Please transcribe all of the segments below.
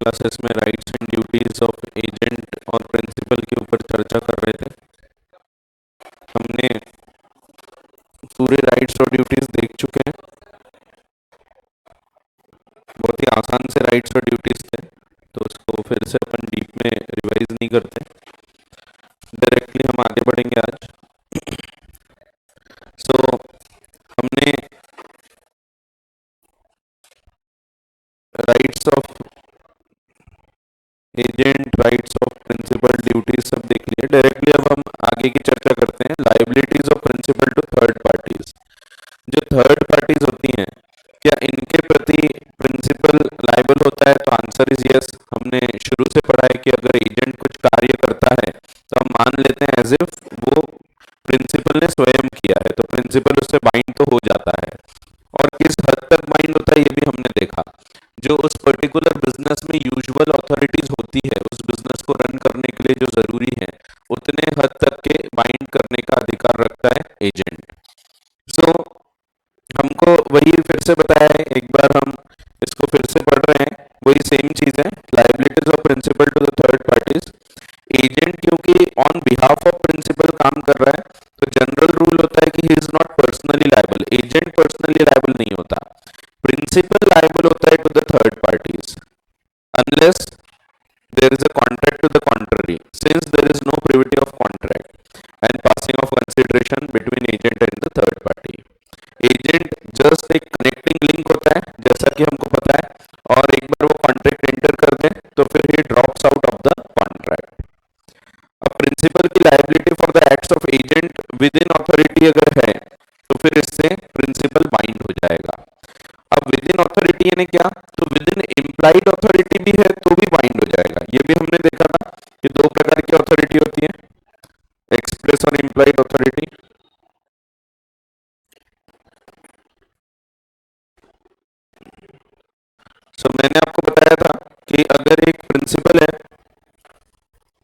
Classes में rights and duties of agent और principal के ऊपर चर्चा कर रहे थे। हमने पूरे राइट्स और ड्यूटीज देख चुके हैं। बहुत ही आसान से राइट्स और ड्यूटीज थे, तो उसको फिर से अपन डीप में रिवाइज नहीं करते, डायरेक्टली हम आगे बढ़ेंगे आज। सो हमने rights of agent, rights of principal, duties सब देख लिए। डायरेक्टली अब हम आगे की चर्चा करते हैं, liabilities of principal to third parties. जो थर्ड पार्टीज होती हैं, क्या इनके प्रति प्रिंसिपल लायबल होता है? तो आंसर इज यस। हमने शुरू से पढ़ा है कि अगर एजेंट कुछ कार्य करता है तो हम मान लेते हैं एज इफ वो प्रिंसिपल ने स्वयं किया है, तो प्रिंसिपल उससे बाइंड तो हो जाता है। और किस हद तक बाइंड होता है ये भी हमने देखा। जो उस पर्टिकुलर बिजनेस में यूजुअल अथॉरिटीज होती है, उस बिजनेस को रन करने के लिए जो जरूरी है, उतने हद तक के बाइंड करने का अधिकार रखता है एजेंट। सो हमको वही फिर से बताया है, एक बार हम इसको फिर से पढ़ रहे हैं, वही सेम चीज है। Liabilities of principal to the third parties. Agent क्योंकि ऑन बिहाफ ऑफ प्रिंसिपल काम कर रहा है, तो जनरल रूल होता है कि he is not personally liable. Agent personally liable नहीं होता, प्रिंसिपल लायबल होता है to the third parties unless there is a contract to the contrary, since there is no privity of contract and passing of consideration between agent and the third party. Agent just एक connecting link होता है, जैसा कि हमको पता है, और एक बार वो कॉन्ट्रैक्ट एंटर कर दे तो फिर ही drops out of the contract. अब प्रिंसिपल की liability for the acts of agent with in authority अगर है तो फिर इससे प्रिंसिपल बाइंड हो जाएगा। अब विद इन अथॉरिटी यानी क्या? तो विद इन इम्प्लाइड अथॉरिटी भी है तो भी बाइंड हो जाएगा। ये भी हमने देखा था कि दो प्रकार की अथॉरिटी होती है, एक्सप्रेस और इम्प्लाइड अथॉरिटी। सो मैंने आपको बताया था कि अगर एक प्रिंसिपल है,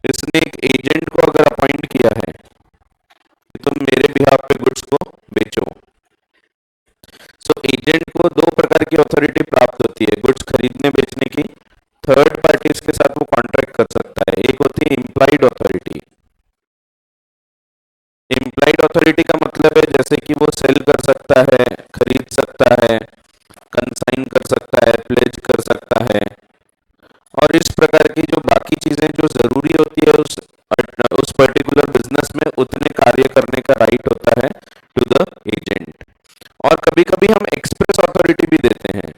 इसने एक एजेंट को अगर अपॉइंट किया है कि तुम मेरे बिहाफ पे गुड्स को बेचो, सो एजेंट को दो प्रकार की अथॉरिटी प्राप्त होती है गुड्स खरीदने बेचने की। थर्ड पार्टीज के साथ वो कॉन्ट्रैक्ट कर सकता है। एक होती है इम्प्लाइड अथॉरिटी। इम्प्लाइड अथॉरिटी का मतलब है जैसे कि वो सेल कर सकता है, खरीद सकता है, कंसाइन कर सकता है, प्लेज कर सकता है, और इस प्रकार की जो बाकी चीजें जो जरूरी होती है उस पर्टिकुलर बिजनेस में, उतने कार्य करने का राइट होता है टू द एजेंट। और कभी कभी हम एक्सप्रेस अथॉरिटी भी देते हैं।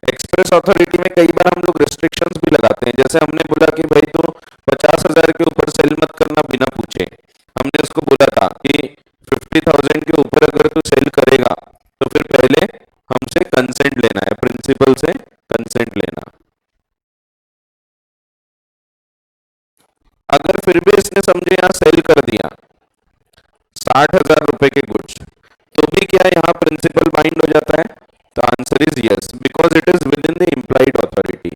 एक्सप्रेस अथॉरिटी में कई बार हम लोग रिस्ट्रिक्शंस भी लगाते हैं, जैसे हमने बोला कि भाई तो 50,000 के ऊपर सेल मत करना बिना पूछे। हमने उसको बोला था कि 50,000 के ऊपर अगर तू सेल करेगा तो फिर पहले हमसे कंसेंट लेना है, प्रिंसिपल से कंसेंट लेना। अगर फिर भी इसने समझे यहाँ सेल कर दिया 60,000 रुपए के गुड्स, तो भी क्या यहाँ प्रिंसिपल बाइंड हो जाता है? तो answer is yes, because it is within the implied authority.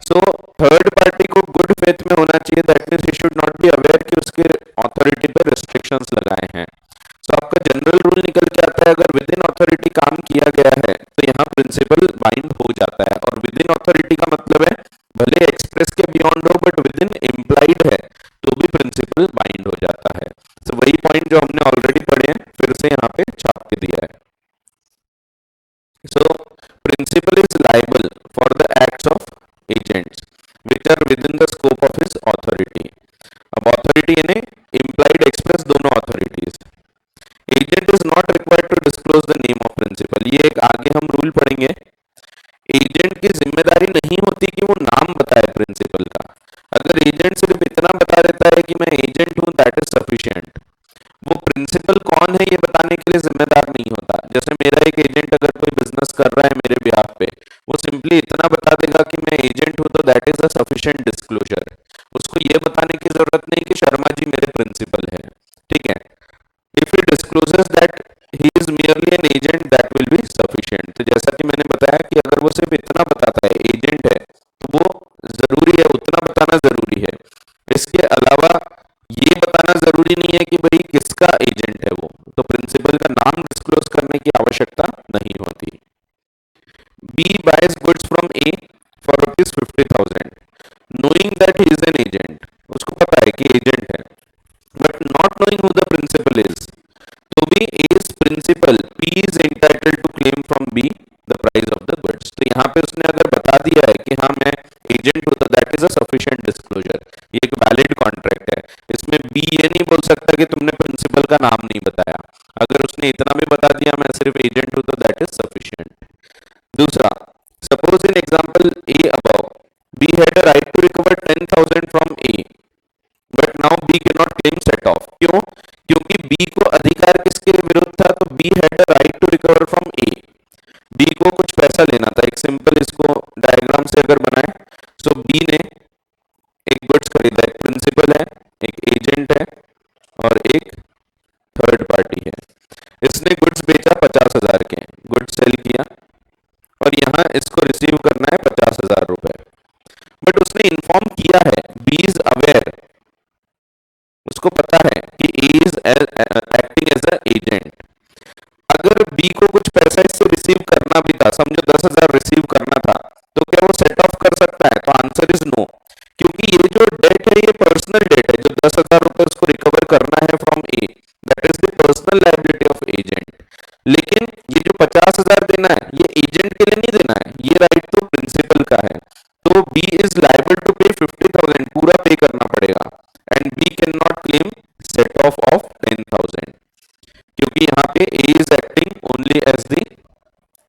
So third party को गुड फेथ में होना चाहिए, that means he should not be aware कि उसके अथॉरिटी पर रिस्ट्रिक्शंस लगाए हैं। सो आपका जनरल रूल निकल के आता है, अगर विद इन अथॉरिटी काम किया गया है तो यहाँ प्रिंसिपल बाइंड हो जाता है। और विद इन अथॉरिटी का मतलब है भले एक्सप्रेस के बियॉन्ड हो, बट विद इन इम्प्लाइड है तो भी प्रिंसिपल बाइंड हो जाता है। तो वही पॉइंट जो हमने ऑलरेडी पढ़े हैं फिर से यहाँ पे छाप के दिया है। So principal is liable for the acts of agents which are within the scope of his authority. अब अथॉरिटी यानी इम्प्लाइड एक्सप्रेस दोनों authorities. Agent is not required to disclose the name of principal. ये एक आगे हम rule पढ़ेंगे। Agent की जिम्मेदारी नहीं होती कि वो नाम बताए प्रिंसिपल का। अगर एजेंट सिर्फ इतना बता देता है कि मैं एजेंट हूं, दैट इज सफिशिएंट। वो प्रिंसिपल कौन है ये बताने के लिए जिम्मेदार नहीं होता। जैसे मेरा एक एजेंट अगर कोई बिजनेस कर रहा है मेरे बिहाफ पे, वो सिंपली इतना बता देगा कि मैं एजेंट हूं, तो that is a sufficient disclosure. उसको ये बताने की जरूरत नहीं कि शर्मा जी मेरे प्रिंसिपल है, ठीक है। If he discloses that he is merely an agent, that will be sufficient। तो जैसा कि मैंने बताया कि अगर वो सिर्फ इतना बताता है एजेंट है, तो वो जरूरी है, उतना बताना जरूरी है। इसके अलावा ये बताना जरूरी नहीं है कि भाई किसका एजेंट है वो, तो प्रिंसिपल का नाम डिस्क्लोज करने की आवश्यकता नहीं होती। B buys goods from A for rupees 50,000, knowing that he is an agent, उसको पता है कि एजेंट है, but not knowing who the principal is, तो भी A is principal, P is entitled to claim from B the price of the goods. तो यहाँ पे उसने अगर बता दिया है कि हाँ मैं एजेंट हूँ, तो that is a sufficient disclosure, ये एक वैलिड कॉन्ट्रैक्ट है। इसमें बी ये नहीं बोल सकता कि तुमने प्रिंसिपल का नाम नहीं बताया, अगर उसने इतना भी बता दिया मैं सिर्फ एजेंट हूँ, तो दैट इज सफिशिएंट। दूसरा, suppose in example A above, B had a right to recover 10,000 from A, but now B can not claim set off. क्यों? क्योंकि बी को अधिकार किसके विरुद्ध था, तो B had a right to recover from A, B को कुछ पैसा लेना था। एक सिंपल इसको डायग्राम से अगर बनाए, सो बी ने एक गुड्स खरीदा, एक प्रिंसिपल है, एक एजेंट है और एक थर्ड पार्टी है। इसने गुड्स बेचा 50,000 के, गुड्स सेल किया और यहाँ इसको रिसीव करना है 50,000 रुपए, बट उसने इन्फॉर्म किया है, बी इज अवेयर, उसको पता है कि A is acting as a agent. अगर बी को कुछ पैसा इससे रिसीव करना भी था, समझो 10,000 रिसीव करना था, तो क्या वो सेट ऑफ कर सकता है? तो आंसर इज नो, क्योंकि ये जो डेट है ये पर्सनल डेट है, जो 10,000 रुपए उसको रिकवर करना है from A, that is the personal liability of agent. लेकिन ये जो 50,000 देना है ये एजेंट के लिए नहीं देना है, ये राइट तो प्रिंसिपल का है, तो बी इज लायबल टू पे 50,000, पूरा पे करना पड़ेगा, and B can not claim set off 10,000, क्योंकि यहाँ पे A is acting only as the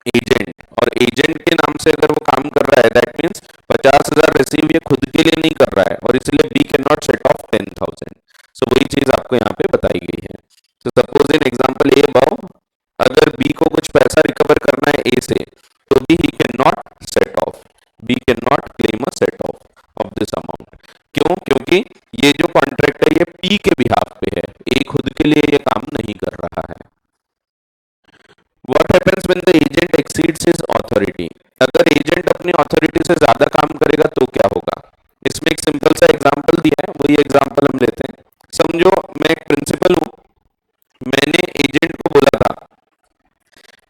agent, और एजेंट के नाम से अगर वो काम कर रहा है, दैट मीन्स 50,000 रिसीव ये खुद के लिए नहीं कर रहा है, और इसलिए B can not set off 10,000। So वही चीज आपको यहाँ पे बताई गई है। तो suppose in example A above, अगर बी को कुछ पैसा रिकवर करना है ए से, तो भी he can not set off, B can not claim a set off this amount. क्यों? क्योंकि ये जो कॉन्ट्रैक्ट है ये पी के बिहाफ पे है, ए खुद के लिए ये काम नहीं कर रहा है। What happens when the agent exceeds his authority? अगर एजेंट अपनी अथॉरिटी से ज्यादा काम करेगा तो क्या होगा? इसमें एक सिंपल सा एग्जांपल दिया है, वही एग्जांपल हम लेते हैं। समझो मैं एक प्रिंसिपल हूं, मैंने एजेंट को बोला था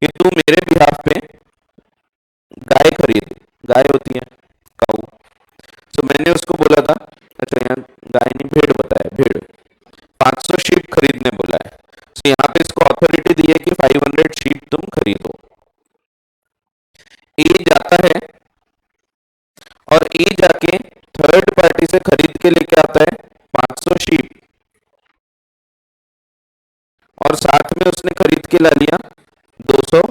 कि तू मेरे बिहाफ पे गाय खरीद, गाय होती है काऊ, तो मैंने उसको बोला था, अच्छा यहाँ गाय नहीं भेड़ बताया, भेड़ 500 शीप खरीदने बोला है, तो यहाँ पे इसको अथॉरिटी दी है कि 500 शीप तुम खरीदो। ए जाता है और ए जाके थर्ड पार्टी से खरीद के लेके आता है 500 शीप, और साथ में उसने खरीद के ला लिया 200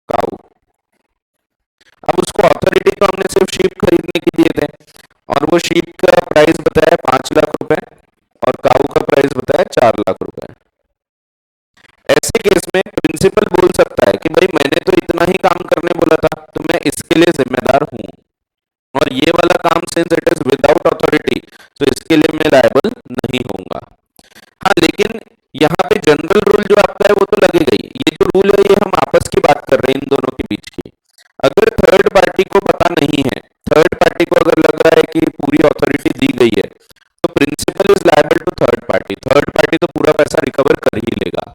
काऊ। अब उसको अथॉरिटी तो हमने सिर्फ शीप खरीदने की दिए थे, और वो शीप का प्राइस बताया 5 लाख रुपए और काऊ का प्राइस बताया 4 लाख रुपए। ऐसे केस में प्रिंसिपल बोल सकता है कि भाई मैंने तो इतना ही काम करने बोला था, तो मैं इसके लिए जिम्मेदार हूं, और ये वाला काम since it is without authority, तो इसके लिए मैं लायबल नहीं होऊंगा। हाँ, लेकिन यहाँ पे जनरल रूल जो आपका है वो तो लगेगा ही, ये जो रूल है ये हम आपस की बात कर रहे हैं इन दोनों के बीच की। अगर थर्ड पार्टी को पता नहीं है, थर्ड पार्टी को अगर लग रहा है कि पूरी अथॉरिटी दी गई है, तो principal is liable to third party, third party तो पूरा पैसा रिकवर कर ही लेगा।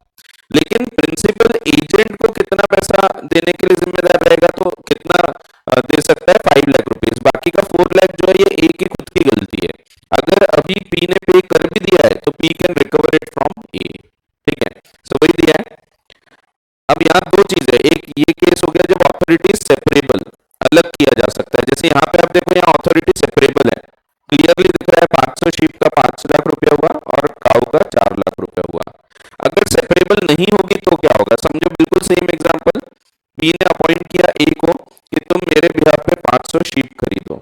लेकिन प्रिंसिपल एजेंट को कितना पैसा देने के लिए जिम्मेदार रहेगा, तो कितना दे सकता है 5 लाख रुपीज, बाकी का 4 लाख जो है ये ए की खुद की गलती है। अगर अभी पी ने पे कर भी दिया है तो P can recover it from A, ठीक है, सो वही दिया है। अब यहाँ दो चीज है, एक ये केस हो गया जब अथॉरिटी सेपरेबल, अलग किया जा सकता है, जैसे यहाँ पे आप देखो यहाँ अथॉरिटी सेपरेबल है, क्लियरली दिख रहा है 500 शीप का 5 लाख रुपया हुआ और काऊ का 4 लाख रुपया हुआ। अगर सेपरेबल नहीं होगी तो क्या होगा? समझो बिल्कुल सेम एग्जांपल, पी ने अपॉइंट किया ए को कि तुम मेरे बिहाफ पे 500 शीप खरीदो,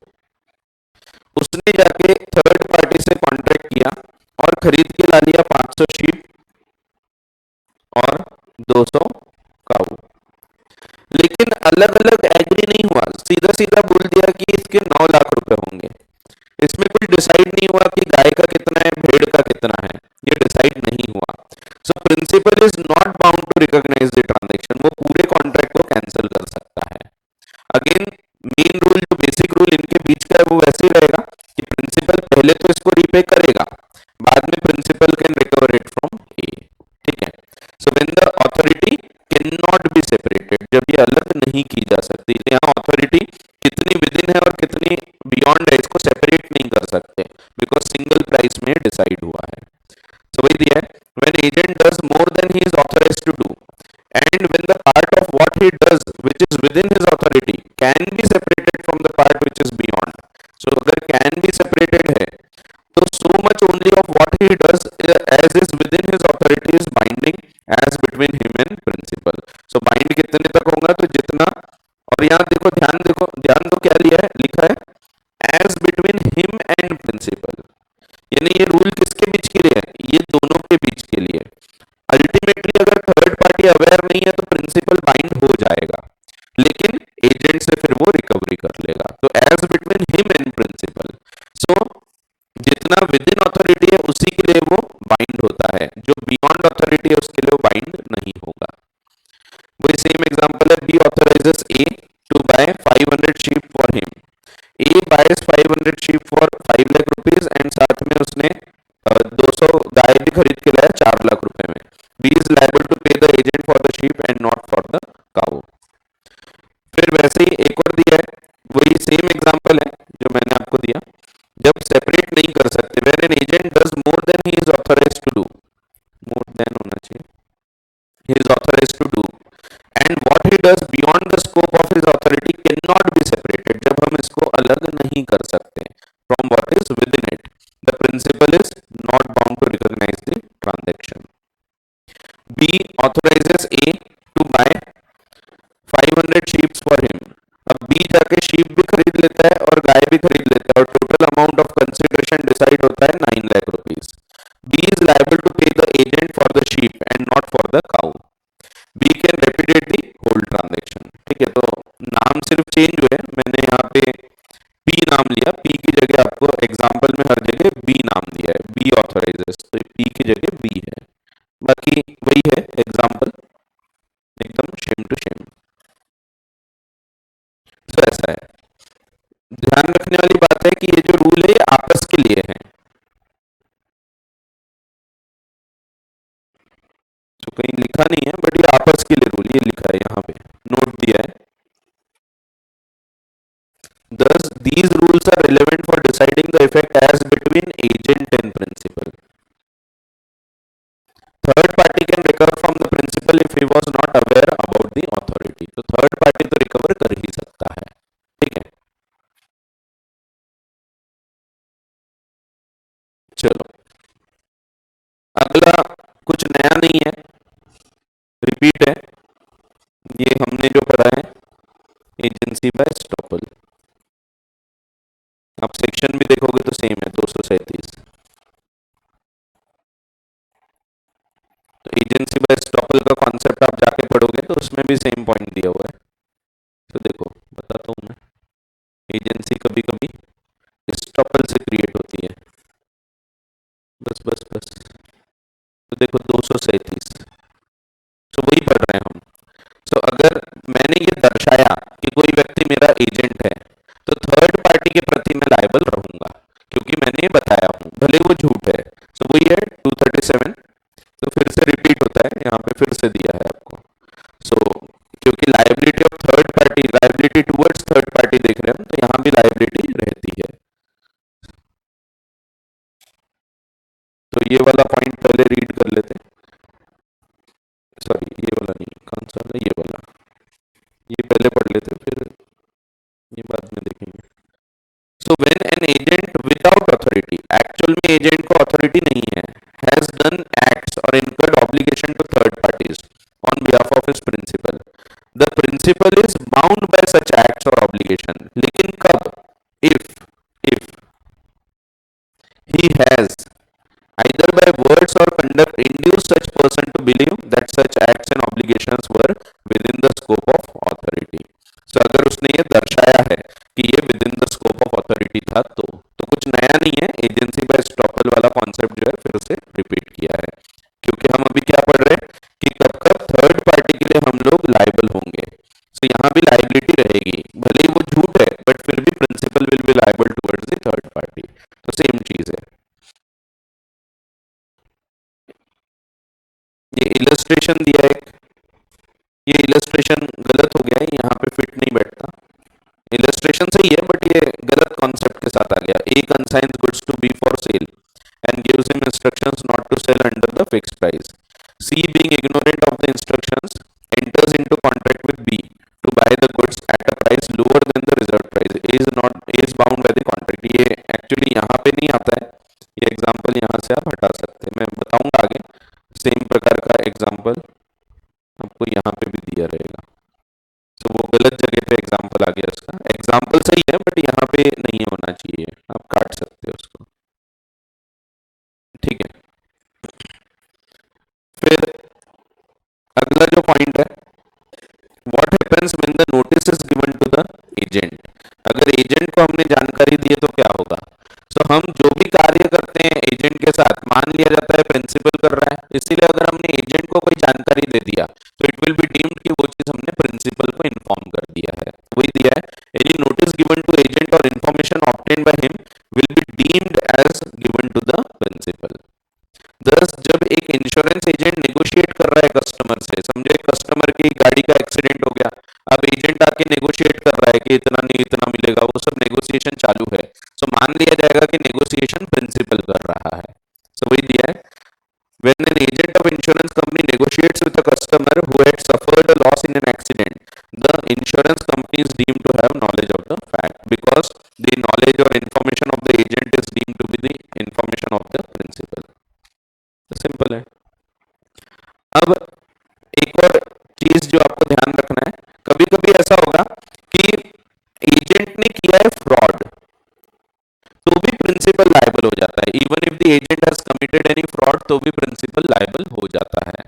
उसने जाके थर्ड पार्टी से कॉन्ट्रैक्ट किया और खरीद के ला लिया 500 शीप और 200 काऊ, लेकिन अलग अलग एग्री नहीं हुआ, सीधा सीधा बोल दिया कि इसके 9 लाख रुपए होंगे। इसमें कुछ डिसाइड नहीं हुआ कि गाय का कितना है, भेड़ का कितना है, ये डिसाइड नहीं हुआ। So principal is not bound to recognise the transaction, वो पूरे कॉन्ट्रैक्ट को कैंसिल कर सकता है। अगेन मेन रूल जो बेसिक रूल इनके बीच का है वो वैसे ही रहेगा कि प्रिंसिपल पहले तो इसको रीपे करेगा, बाद में principal can recover it from A, ठीक है। So when the authority can not be separated, जब ये अलग नहीं की जा सकती, यहाँ अथॉरिटी कितनी विद इन है और कितनी बियॉन्ड है इसको सेपरेट नहीं कर सकते, बिकॉज सिंगल प्राइस में डिसाइड हुआ है। So वही दिया है, when agent does more than he is authorized to do and when the part of what he does which is within his authority can be separated from the part which is beyond. So अगर can be separated है तो so much only of what he does as is within his authority is binding as between him and principal. So bind कितने तक होगा, तो जितना, और यहाँ देखो ध्यान दो क्या लिया है, लिखा है as between him and principal, यानी ये रूल किसके बीच के लिए है, ये दोनों के बीच के लिए। अल्टीमेटली अगर थर्ड पार्टी अवेयर नहीं है तो प्रिंसिपल बाइंड हो जाएगा, लेकिन एजेंट से फिर वो रिकवरी कर लेगा। तो as between him and principal, so जितना विद इन ऑथोरिटी है उसी के लिए वो बाइंड होता है, जो बियॉन्ड ऑथोरिटी है उसके लिए वो बाइंड नहीं होगा। वही सेम एग्जांपल है, B authorises A to buy 500 sheep for him. A buys 500 sheep for 5 lakh rupees and साथ में उसने 200 गाय भी खरीद के लाया 4 लाख रुपए में। B is liable to pay the agent for the sheep and not for the cow. फिर वैसे ही एक और दिया है, वही सेम एग्जांपल है जो मैंने आपको दिया, जब सेपरेट नहीं कर सकते, when an agent does more than he is authorised to do, more than होना चाहिए, he is authorized to do and what he does beyond the scope of his authority cannot be separated, जब हम इसको अलग नहीं कर सकते from what is within it, the principal is not bound to recognize the transaction. B authorizes A to buy 500 sheep for him. अब B जाके sheep भी खरीद लेता है और गाय भी खरीद लेता है और total amount of consideration decide होता है 9 lakh rupees. B is liable to pay the agent for the sheep and not for the cow. B can repudiate the whole transaction. ठीक है, तो नाम सिर्फ चेंज हुए, मैंने यहाँ पे P नाम लिया, P की जगह आपको एग्जाम्पल में हर जगह B नाम दिया है, B ऑथराइजेस, तो P की जगह B है, बाकी वही है एग्जाम्पल, एकदम सेम टू सेम। तो ऐसा है, ध्यान रखने वाली बात है कि ये जो रूल है ये आपस के लिए है, तो कहीं लिखा नहीं है बट ये आपस के लिए रूल, ये लिखा है यहाँ पे, नोट दिया है। Thus, these rules are relevant for deciding the effect as between agent and principal. Third party can recover from the principal if he was not aware about the authority. तो third party तो recover कर ही सकता है, ठीक है। चलो अगला कुछ नया नहीं है, रिपीट है, ये हमने जो पढ़ा है एजेंसी बाय स्टॉपल। आप सेक्शन भी देखोगे तो सेम है 237। तो एजेंसी बाय स्टॉपल का कॉन्सेप्ट आप जाके पढ़ोगे तो उसमें भी सेम पॉइंट दिया हुआ है। तो देखो बताता हूं मैं, एजेंसी कभी कभी स्टॉपल से क्रिएट होती है, बस बस बस, तो देखो 237, तो वही पढ़ रहे हैं हम। तो अगर मैंने ये दर्शाया कि कोई व्यक्ति मेरा एजेंट है तो थर्ड पार्टी के प्रति मैं लायबल रहूंगा, क्योंकि मैंने ये बताया हूं, भले वो झूठ है। तो वही है 237, तो फिर से रिपीट होता है, यहाँ पे फिर से दिया है आपको। सो क्योंकि liability of third party, liability towards third party देख रहे हैं, तो यहाँ भी लायबिलिटी रहती है। तो ये वाला पॉइंट पहले रीड कर लेते हैं, सॉरी ये वाला नहीं, कौन सा है ये वाला, ये पहले पढ़ लेते फिर ये बाद में देखेंगे। So when an agent without authority, actual में एजेंट को अथॉरिटी नहीं है, हैज डन एक्ट्स और incurred obligation to third parties on behalf of his principal, the principal is bound by such acts और ऑब्लिगेशन, लेकिन कब, इफ he has either by words or conduct induced such person to believe that such acts and obligations were within the scope of authority. So अगर उसने ये दर्शाया है कि ये within the scope of authority था, तो कुछ नया नहीं है, एजेंसी बाय स्टॉपल वाला कॉन्सेप्ट जो है फिर से रिपीट किया है, क्योंकि हम अभी क्या पढ़ रहे हैं कि कब कब थर्ड पार्टी के लिए हम लोग लाइबल होंगे। तो यहाँ भी लाइबिलिटी रहेगी, भले ही वो झूठ है बट फिर भी principal will be liable towards the third party, तो सेम चीज है। ये इलस्ट्रेशन दिया है, ये इलस्ट्रेशन गलत हो गया है, यहाँ पे फिट नहीं बैठता, इलस्ट्रेशन इलस्ट्रेशन सही है बट ये गलत कॉन्सेप्ट के साथ आ गया। A consigns goods to B for sale and gives him instructions not to sell under the fixed price. C, being ignorant of the instructions, enters into contract with B to buy the goods at a price lower than the reserved price. A is bound by the contract. ये actually यहाँ पे नहीं आता है, ये example यहाँ से आप हटा सकते हैं, मैं बताऊंगा आगे। सेम प्रकार का एग्जाम्पल आपको यहाँ पे भी दिया रहेगा। तो वो गलत जगह पे एग्जाम्पल आ गया, उसका एग्जाम्पल सही है बट यहाँ पे नहीं होना चाहिए, आप काट सकते हो उसको, ठीक है। फिर अगला जो पॉइंट है, what happens when the notice is given to the agent. अगर एजेंट को हमने जानकारी दी है तो क्या होगा। तो हम जो भी कार्य करते हैं एजेंट के साथ, मान लिया जाता है प्रिंसिपल कर रहा है, इसीलिए अगर हमने एजेंट को कोई जानकारी दे दिया तो इट विल बी डीम्ड कि वो चीज हमने प्रिंसिपल को इन्फॉर्म कर दिया है, वही दिया है। Any notice given to agent और information obtained by him will be deemed as given to the principal. दस, जब एक इंश्योरेंस एजेंट नेगोशिएट कर रहा है कस्टमर से, समझो एक कस्टमर की गाड़ी का एक्सीडेंट हो गया, अब एजेंट आके नेगोशिएट कर रहा है कि इतना नहीं इतना मिलेगा, वो सब नेगोशिएशन चालू है, तो मान लिया जाएगा कि नेगोशिएशन प्रिंसिपल कर रहा है। सो वही दिया है, when an agent of insurance company negotiates with a customer who had suffered a loss in an accident, the insurance company is deemed to have knowledge of the fact because the knowledge or information of the agent is deemed to be the information of the principal। Simple है। अब एक और चीज जो आपको ध्यान रखना है, कभी कभी ऐसा होगा कि एजेंट ने किया है फ्रॉड तो भी प्रिंसिपल लायबल हो जाता है। Even if the agent has committed any fraud तो भी प्रिंसिपल लायबल हो जाता है।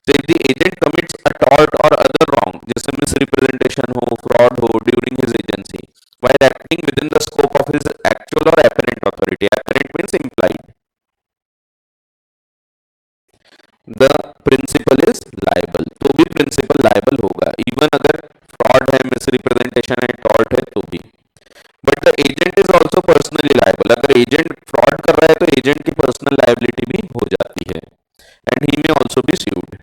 So if the agent commits a tort or other wrong, जैसे misrepresentation हो, fraud हो during his agency, while acting within the scope of his actual or apparent authority, apparent means implied, the principal is liable, तो भी principal liable होगा, even अगर fraud है, misrepresentation है, tort है तो भी। But the agent is also personally liable, अगर agent fraud कर रहा है तो agent की personal liability भी हो जाती है, and he may also be sued.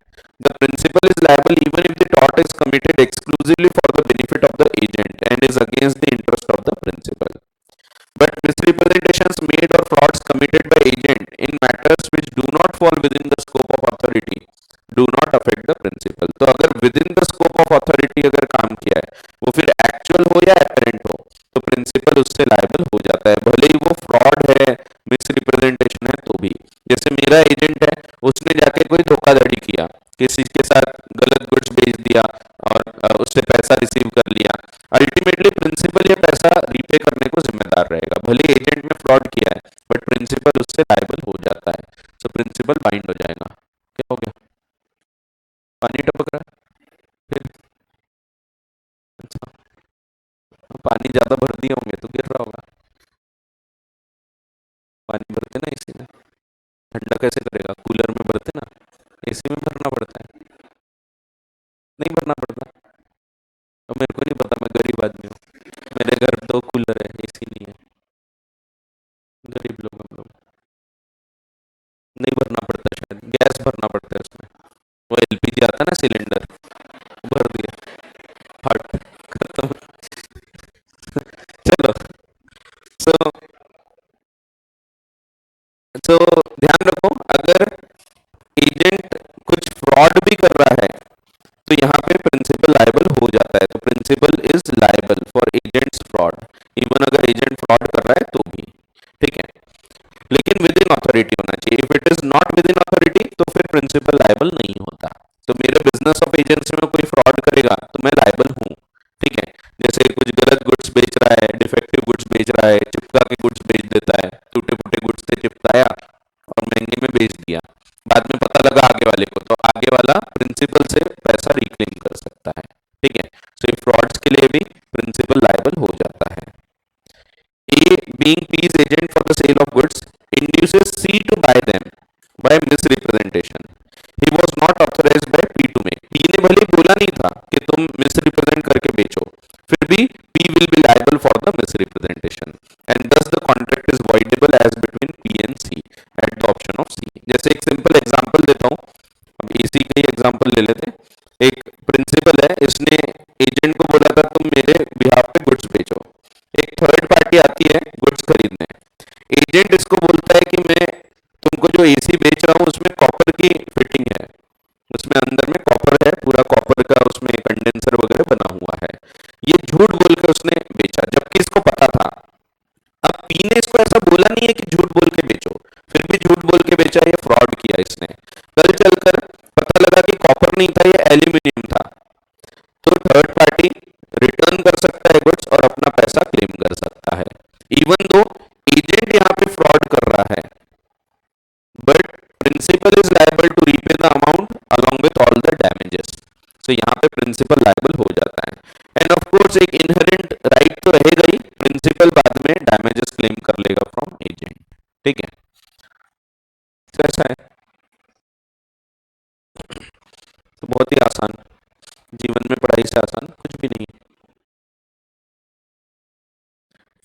The principal is liable even if the tort is committed exclusively for the benefit of the agent and is against the interest of the principal. But misrepresentations made or frauds committed by agent in matters which do not fall within the scope of authority do not affect the principal. तो अगर within the scope of authority अगर काम किया है, वो फिर actual हो या apparent हो, तो प्रिंसिपल उससे लायबल हो जाता है, भले ही वो फ्रॉड है, मिसरिप्रेजेंटेशन है तो भी। जैसे मेरा एजेंट है, उसने जाके कोई धोखाधड़ी किया, किसी के साथ गलत गुड्स बेच दिया और उससे पैसा रिसीव कर लिया, अल्टीमेटली प्रिंसिपल ये पैसा रीपे करने को जिम्मेदार रहेगा, भले एजेंट ने फ्रॉड किया है बट प्रिंसिपल उससे लायबल हो जाता है, तो प्रिंसिपल बाइंड हो जाएगा। क्या हो गया, पानी टपक रहा है फिर, अच्छा पानी ज्यादा भर दिए होंगे तो गिर रहा होगा, पानी भरते ना इसी में, ठंडा कैसे करेगा, कूलर में भरते ना, एसी में भरना पड़ता है, नहीं भरना पड़ता। अब मेरे को नहीं पता, मैं गरीब आदमी हूँ, मेरे घर 2 कूलर है, एसी नहीं है, गरीब लोग हम लोग, नहीं भरना पड़ता, शायद गैस भरना पड़ता है उसमें, वो एलपीजी आता है ना सिलेंडर, भर दिया, फट खत्म। चलो, सो तो ध्यान रखो, अगर एजेंट कुछ फ्रॉड भी कर रहा है तो यहाँ पे प्रिंसिपल लायबल हो जाता है, तो principal is liable for agent's fraud, even अगर एजेंट फ्रॉड कर रहा है तो भी, ठीक है, लेकिन विद इन अथॉरिटी होना चाहिए। If it is not with in authority तो फिर प्रिंसिपल लायबल नहीं होता। तो मेरे बिजनेस ऑफ एजेंसी में कोई फ्रॉड करेगा तो मैं लायबल हूँ, ठीक है, जैसे कुछ गलत गुड्स बेच रहा है, डिफेक्टिव गुड्स बेच रहा है, चिपका के गुड्स बेच देता है, टूटे फूटे गुड्स से चिपकाया और महंगे में बेच दिया, बाद में पता लगा आगे वाले को, तो आगे वाला प्रिंसिपल से पैसा रिक्लेम कर सकता है, ठीक है। सो so, फ्रॉड्स के लिए भी प्रिंसिपल लायबल हो जाता है। A, being P's agent for the sale of goods, induces C to buy them by misrepresentation. He was not authorized by P to make. P ने भले बोला नहीं था कि तुम misrepresent करके बेचो, फिर भी P will be liable for the misrepresentation, and thus the contract is voidable as between P and C at the option of C. जैसे एक सिंपल एग्जांपल देता हूँ, अब इसी का ही एग्जांपल ले लेते हैं। एक प्रिंसिपल है, इसने एजेंट को बोला था तुम मेरे बिहाफ पे गुड्स बेचो, एक थर्ड पार्टी आती है गुड्स खरीदने, एजेंट इसको बोलता है कि मैं तुमको जो एसी बेच रहा हूँ उसमें कॉपर की फिटिंग है, उसमें अंदर में कॉपर है, पूरा कॉपर का उसमें कंडेंसर वगैरह बना हुआ है। ये झूठ बोल के उसने बेचा जबकि इसको पता था। अब पी ने इसको ऐसा बोला नहीं है कि झूठ बोल के बेचो, फिर भी झूठ बोल के बेचा, ये फ्रॉड किया इसने। कल चलकर पता लगा कि कॉपर नहीं था, ये एल्यूमिनियम था, तो थर्ड पार्टी रिटर्न कर सकता है गुड्स और अपना पैसा क्लेम कर सकता है, इवन दो एजेंट यहाँ पे फ्रॉड कर रहा है, but principal is liable to repay the amount along with all the damages। so यहाँ पे प्रिंसिपल लायबल हो जाता है। एंड ऑफ कोर्स एक इनहेरेंट राइट तो रहेगा ही, प्रिंसिपल बाद में डैमेजेस क्लेम कर लेगा फ्रॉम एजेंट। ठीक है, तो ऐसा है। तो बहुत ही आसान, जीवन में पढ़ाई से आसान कुछ भी नहीं।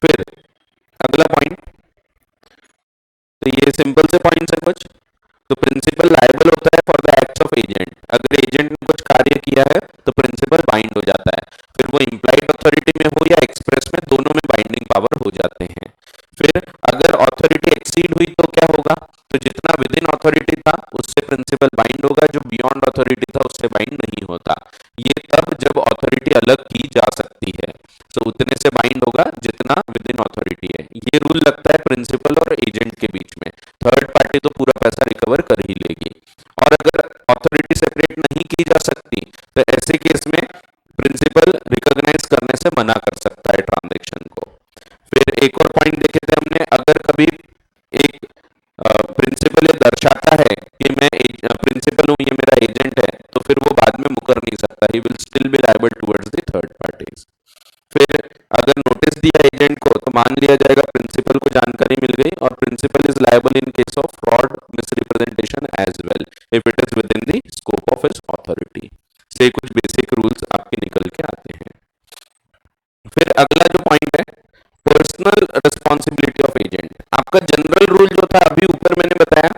फिर अगला पॉइंट, तो ये सिंपल से पॉइंट्स है कुछ। तो प्रिंसिपल लायबल होता है for the acts of agent, अगर एजेंट ने कुछ कार्य किया है तो प्रिंसिपल बाइंड हो जाता है, फिर वो इम्प्लाइड अथॉरिटी में हो या एक्सप्रेस में, दोनों में बाइंडिंग पावर हो जाते हैं। फिर अगर अथॉरिटी एक्सीड हुई तो क्या होगा, तो जितना विद इन अथॉरिटी था उससे प्रिंसिपल बाइंड होगा, जो बियॉन्ड अथॉरिटी था उससे बाइंड नहीं होता। ये तब जब अथॉरिटी अलग की जा सकती है, तो उतने से बाइंड होगा जितना विद इन अथॉरिटी है। ये रूल लगता है प्रिंसिपल और एजेंट के बीच में, थर्ड पार्टी तो पूरा पैसा रिकवर कर ही लेगी। और अगर अथॉरिटी सेपरेट नहीं की जा सकती तो ऐसे केस में प्रिंसिपल रिकॉग्नाइज करने से मना कर सकता है ट्रांजैक्शन को। फिर एक और पॉइंट देखे थे हमने, अगर कभी एक प्रिंसिपल ये दर्शाता है कि मैं प्रिंसिपल हूँ, ये मेरा एजेंट है, तो फिर वो बाद में मुकर नहीं सकता, he will still be liable towards the third parties. फिर अगर नोटिस दिया एजेंट को तो मान लिया जाएगा प्रिंसिपल को जानकारी मिल गई, और principal is liable in case of fraud misrepresentation as well if it is within the scope of his authority. से कुछ बेसिक रूल्स आपके निकल के आते हैं। फिर अगला जो पॉइंट है, पर्सनल रिस्पॉन्सिबिलिटी ऑफ एजेंट। आपका जनरल रूल जो था अभी ऊपर मैंने बताया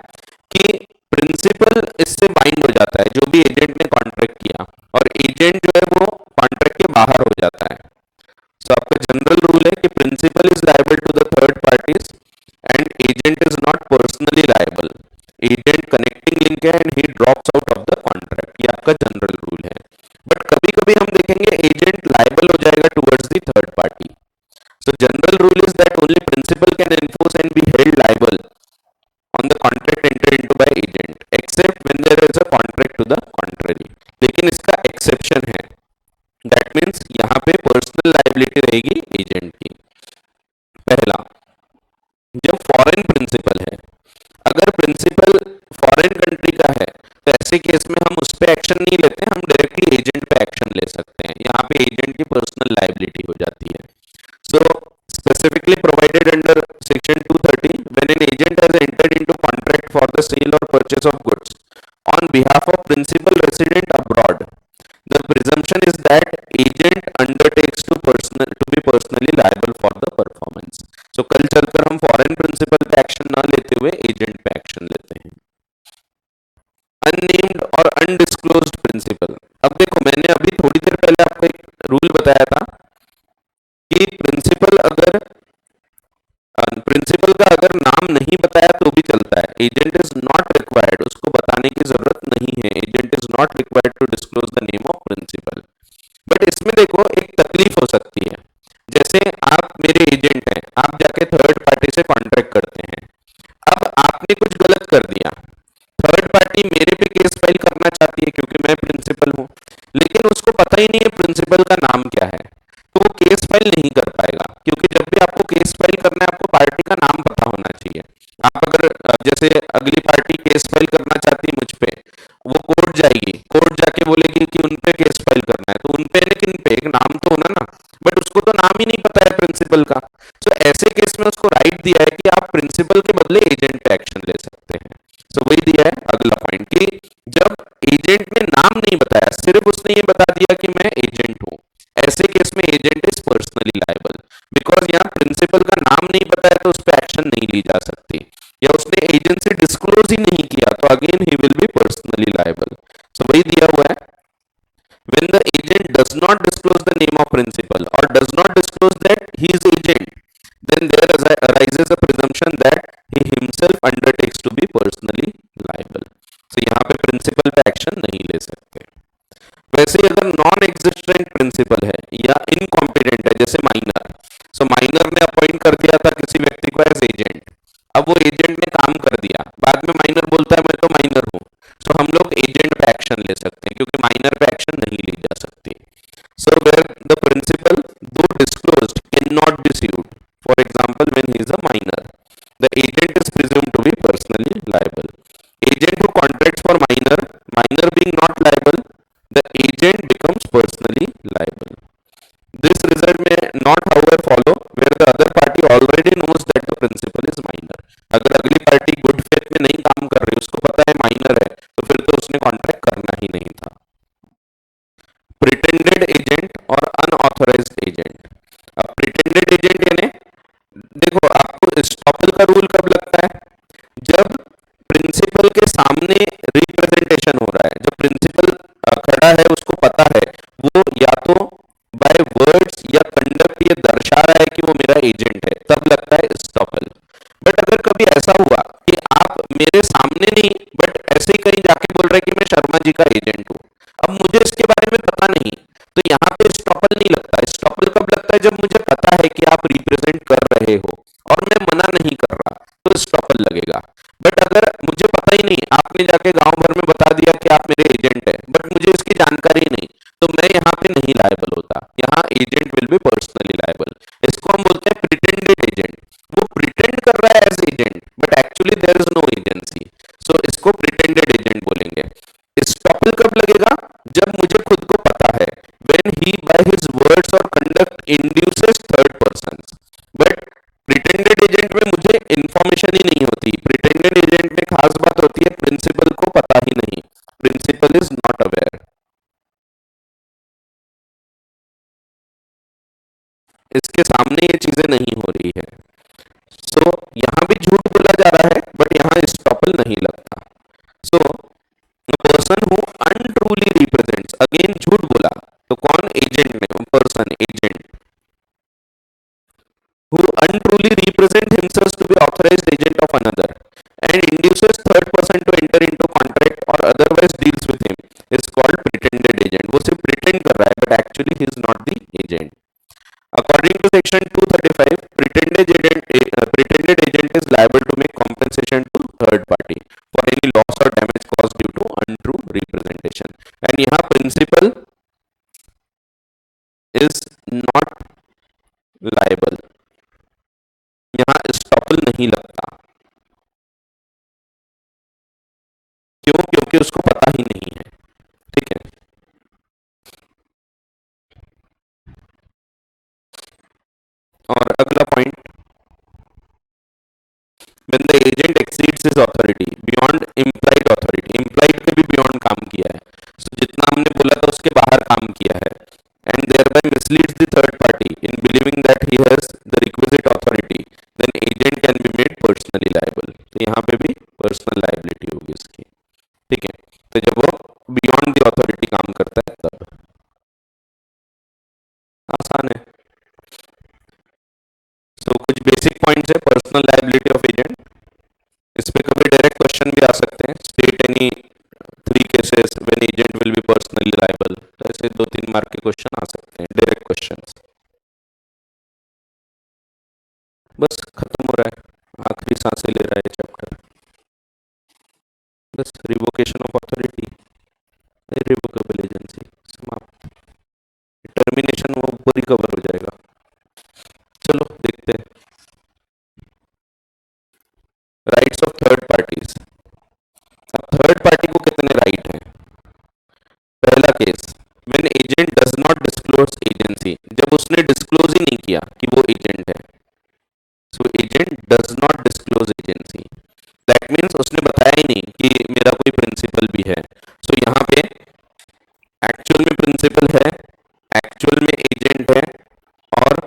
कि प्रिंसिपल इससे बाइंड हो जाता है जो भी एजेंट ने कॉन्ट्रैक्ट किया, और एजेंट जो है वो कॉन्ट्रैक्ट के बाहर हो जाता है। सो आपका जनरल रूल है कि principal is liable to the third parties and agent is not personally liable. Agent connecting link है and he drops out of the contract, ये आपका जनरल रूल है। बट कभी कभी हम देखेंगे एजेंट लायबल हो जाएगा towards the third party. So general rule is that only principal can enforce and be held liable on the contract entered into by agent except when there is a contract to the contrary। लेकिन इसका exception है, that means यहाँ पे personal liability रहेगी agent की। पहला, जब foreign principal है, अगर प्रिंसिपल फॉरेन कंट्री का है तो ऐसे केस में हम उस पर एक्शन नहीं लेते, हम डायरेक्टली एजेंट पे एक्शन ले सकते हैं, यहाँ पे एजेंट की पर्सनल लायबिलिटी हो जाती है। सो specifically provided under section 230 when an agent has entered into contract for the sale or purchase of goods on behalf of principal resident abroad, the presumption is that agent undertakes to be personally liable for the performance। so कल चलकर हम foreign principal पे action ना लेते हुए agent पे action लेते हैं। अननेम्ड और अनडिस्क्लोज्ड प्रिंसिपल, अब देखो मैंने अभी थोड़ी देर पहले आपको एक रूल बताया था कि प्रिंसिपल का अगर नाम नहीं बताया तो भी चलता है, एजेंट इज नॉट रिक्वायर्ड, उसको बताने की जरूरत नहीं है, agent is not required to disclose the name of principal. But इसमें देखो एक तकलीफ हो सकती है, जैसे आप मेरे एजेंट हैं, आप जाके थर्ड पार्टी से कॉन्ट्रैक्ट करते हैं, अब आपने कुछ गलत कर दिया, थर्ड पार्टी मेरे पे केस फाइल करना चाहती है क्योंकि मैं प्रिंसिपल हूं, लेकिन उसको पता ही नहीं है प्रिंसिपल का नाम क्या है, तो वो केस फाइल नहीं कर पाएगा, क्योंकि जब भी आपको केस फाइल करना है आपको पार्टी का नाम पता होना चाहिए। आप अगर जैसे अगली पार्टी केस फाइल करना चाहती है मुझ पे, वो कोर्ट जाएगी, कोर्ट जाके बोलेगी कि उन पे केस फाइल करना है, तो उन पे लेकिन पे एक नाम तो होना ना, बट उसको तो नाम ही नहीं पता है प्रिंसिपल का। तो ऐसे केस में उसको राइट दिया है कि आप प्रिंसिपल के बदले एजेंट पे एक्शन ले सकते हैं। तो वही दिया है अगला पॉइंट कि जब एजेंट ने नाम नहीं बताया, सिर्फ उसने ये बता दिया कि मैं एजेंट हूं, ऐसे केस में agent is personally liable, because यहाँ प्रिंसिपल का नाम नहीं बताया तो उस पर एक्शन नहीं ली जा सकती, या उसने एजेंसी डिस्क्लोज ही नहीं किया तो again he will be personally liable. So वही दिया हुआ है, when the agent does not disclose the name of principal or does not disclose that he is agent, then there arises a presumption that he himself undertakes to be personally liable. So यहाँ पे principal पे action नहीं ले सकते. वैसे ही अगर non existent principal है या इनकॉम्पिटेंट है, जैसे माइनर, सो माइनर ने अपॉइंट कर दिया था किसी व्यक्ति को एज एजेंट, अब वो एजेंट ने काम कर दिया, बाद में माइनर बोलता है मैं तो माइनर हूं, सो हम लोग एजेंट पे एक्शन ले सकते हैं क्योंकि माइनर पे एक्शन नहीं ली जा सकती. सो वेयर द प्रिंसिपल दो disclosed can not be sued. For example, when he is a minor, the agent is presumed to be personally liable. Agent who contracts for minor, minor being not liable, the agent becomes personally liable. This result may not, however, follow where the other party already knows that the principal is minor. अगर अगली party good faith में नहीं काम कर रही, उसको पता है माइनर है, तो फिर तो उसने कॉन्ट्रैक्ट करना ही नहीं था. प्रिटेंडेड एजेंट और अनऑथराइज्ड एजेंट. अब प्रिटेंडेड एजेंट यानी देखो आपको एस्टॉपल का रूल कब लगता है, जब प्रिंसिपल के सामने रिप्रेजेंटेशन हो रहा है, जब प्रिंसिपल खड़ा है उसको पता है, वो या तो बाय वर्ड्स या कंडक्ट ये दर्शा रहा है कि वो मेरा एजेंट है, तब लगता है एस्टॉपल. बट अगर कभी ऐसा हुआ कि आप मेरे सामने नहीं बट ऐसे ही कहीं जाके बोल रहे कि मैं शर्मा जी का एजेंट हूं, अब मुझे इसके बारे में पता नहीं, तो यहाँ पे एस्टॉपल नहीं लगता. एस्टॉपल कब लगता है, जब मुझे पता है कि आप रिप्रेजेंट कर रहे हो और मैं मना नहीं कर रहा, तो एस्टॉपल लगेगा. बट अगर मुझे पता ही नहीं, आपने जाके गांव भर में बता दिया कि आप मेरे एजेंट है, बट मुझे इसकी जानकारी नहीं, तो मैं यहाँ पे नहीं लायबल होता. यहाँ agent will be personally liable. इसको हम बोलते हैं प्रिटेंडेड एजेंट. वो प्रिटेंड कर रहा है as agent but actually there is no agency, so इसको प्रिटेंडेड एजेंट बोलेंगे. एस्टॉपल कब लगेगा, जब मुझे खुद को पता है, when he by his words or conduct induces third persons. But pretended agent में मुझे इंफॉर्मेशन ही नहीं होती. प्रिटेंडेड एजेंट में खास बात होती है प्रिंसिपल को पता ही नहीं, प्रिंसिपल इज नॉट अवेयर. इसके सामने ये चीजें नहीं हो रही है, सो यहां भी झूठ बोला जा रहा है बट यहां एस्टॉपल नहीं लगता. So person who untruly represents, again झूठ बोला, तो कौन, एजेंट ने, person agent who untruly represent himself to be authorized agent of another and induces third person to enter into contract or otherwise deals with him is called pretended agent. वो सिर्फ pretend कर रहा है but actually he is not the agent. According to section 235, pretended agent is liable to make compensation to third party for any loss or damage caused due to untrue representation. And यहाँ principal is not liable. यहाँ estoppel नहीं लगता. क्यों, क्योंकि उसको पता ही नहीं है. ठीक है. और अगला point, when the agent exceeds his authority beyond implied authority, implied के भी beyond काम किया है, so जितना हमने बोला था उसके बाहर काम किया है, and thereby misleads the third party in believing that he has the requisite authority, then agent can be made personally liable. तो यहाँ पे भी personal liability होगी इसकी. ठीक है. तो जब वो beyond the authority काम करता है तब. आसान है. सो कुछ बेसिक पॉइंट्स है पर्सनल लायबिलिटी ऑफ एजेंट. इस पे कभी डायरेक्ट क्वेश्चन भी आ सकते हैं, state any 3 cases when agent will be personally liable. तो ऐसे 2-3 मार्क के क्वेश्चन आ सकते हैं, डायरेक्ट क्वेश्चंस. बस खत्म हो रहा है, आखिरी सांसें ले रहा है चैप्टर. बस revocation of authority, irrevocable agency समाप्त. टर्मिनेशन वो पूरी कवर हो जाएगा. चलो देखते हैं. Rights of third parties. अब थर्ड पार्टी को कितने राइट हैं. पहला case, when agent does not disclose agency, जब उसने डिस्क्लोज ही नहीं किया कि वो एजेंट है. So agent does not disclose agency, that means उसने बताया ही नहीं कि मेरा कोई प्रिंसिपल भी है. सो यहाँ पे एक्चुअल में प्रिंसिपल है, एक्चुअल में एजेंट है और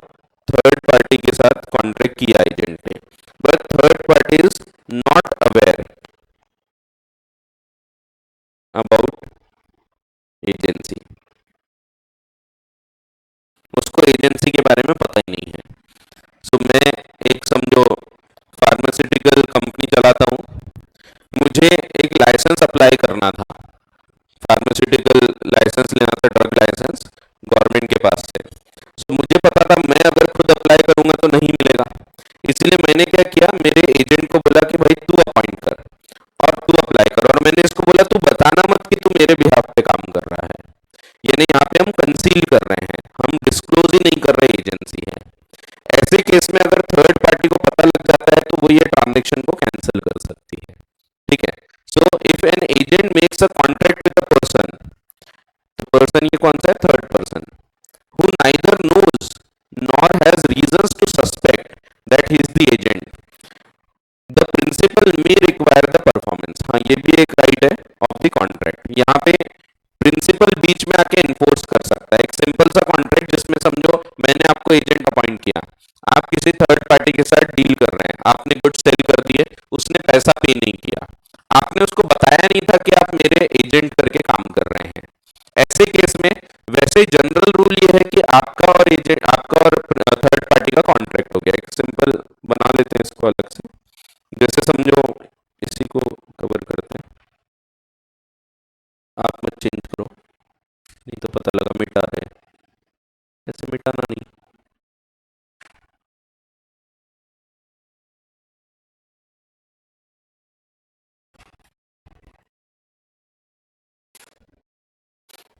थर्ड पार्टी के साथ कॉन्ट्रैक्ट किया एजेंट ने, but third party is not aware about agency, उसको एजेंसी के बारे में पता ही नहीं है. चलाता हूँ, मुझे एक लाइसेंस अप्लाई करना था, फार्मास्यूटिकल लाइसेंस लेना था, ड्रग लाइसेंस गवर्नमेंट के पास से। सो मुझे पता था मैं अगर खुद अप्लाई करूंगा तो नहीं मिलेगा, इसलिए मैंने क्या किया, मेरे एजेंट को बोला कि भाई तू अपॉइंट कर और तू अप्लाई कर, और मैंने इसको बोला तू बताना मत कि तू मेरे बिहाफ पे काम कर रहा है। यानी यहाँ पे हम कंसील कर रहे हैं, हम डिस्क्लोज ही नहीं कर रहे एजेंसी है। ऐसे केस में अगर थर्ड पार्टी को पता लग जाता है तो वो ये ट्रांजेक्शन को कैंसिल कर सकती है, ठीक है। So if an agent makes a contract with a person, तो पर्सन ये कौन सा है, third person, who neither knows nor has reasons to suspect that he is the agent, the principal may require the performance। हाँ, ये भी एक right है ऑफ द कॉन्ट्रैक्ट। यहाँ पे प्रिंसिपल बीच में आके इन्फोर्स कर सकता है। एक सिंपल सा कॉन्ट्रैक्ट जिसमें समझो मैंने आपको एजेंट अपॉइंट किया, आप किसी थर्ड पार्टी के साथ डील कर रहे हैं, आपने गुड्स सेल कर दिए, उसने पैसा पे नहीं किया, आपने उसको बताया नहीं था कि आप मेरे एजेंट करके काम कर रहे हैं। ऐसे केस में वैसे जनरल रूल ये है कि आपका और एजेंट, आपका और थर्ड पार्टी का कॉन्ट्रैक्ट हो गया। एक सिंपल बना लेते हैं इसको अलग से, जैसे समझो इसी को कवर करते हैं, आप मत चेंज करो नहीं तो पता लगा मिटा रहे, ऐसे मिटाना नहीं।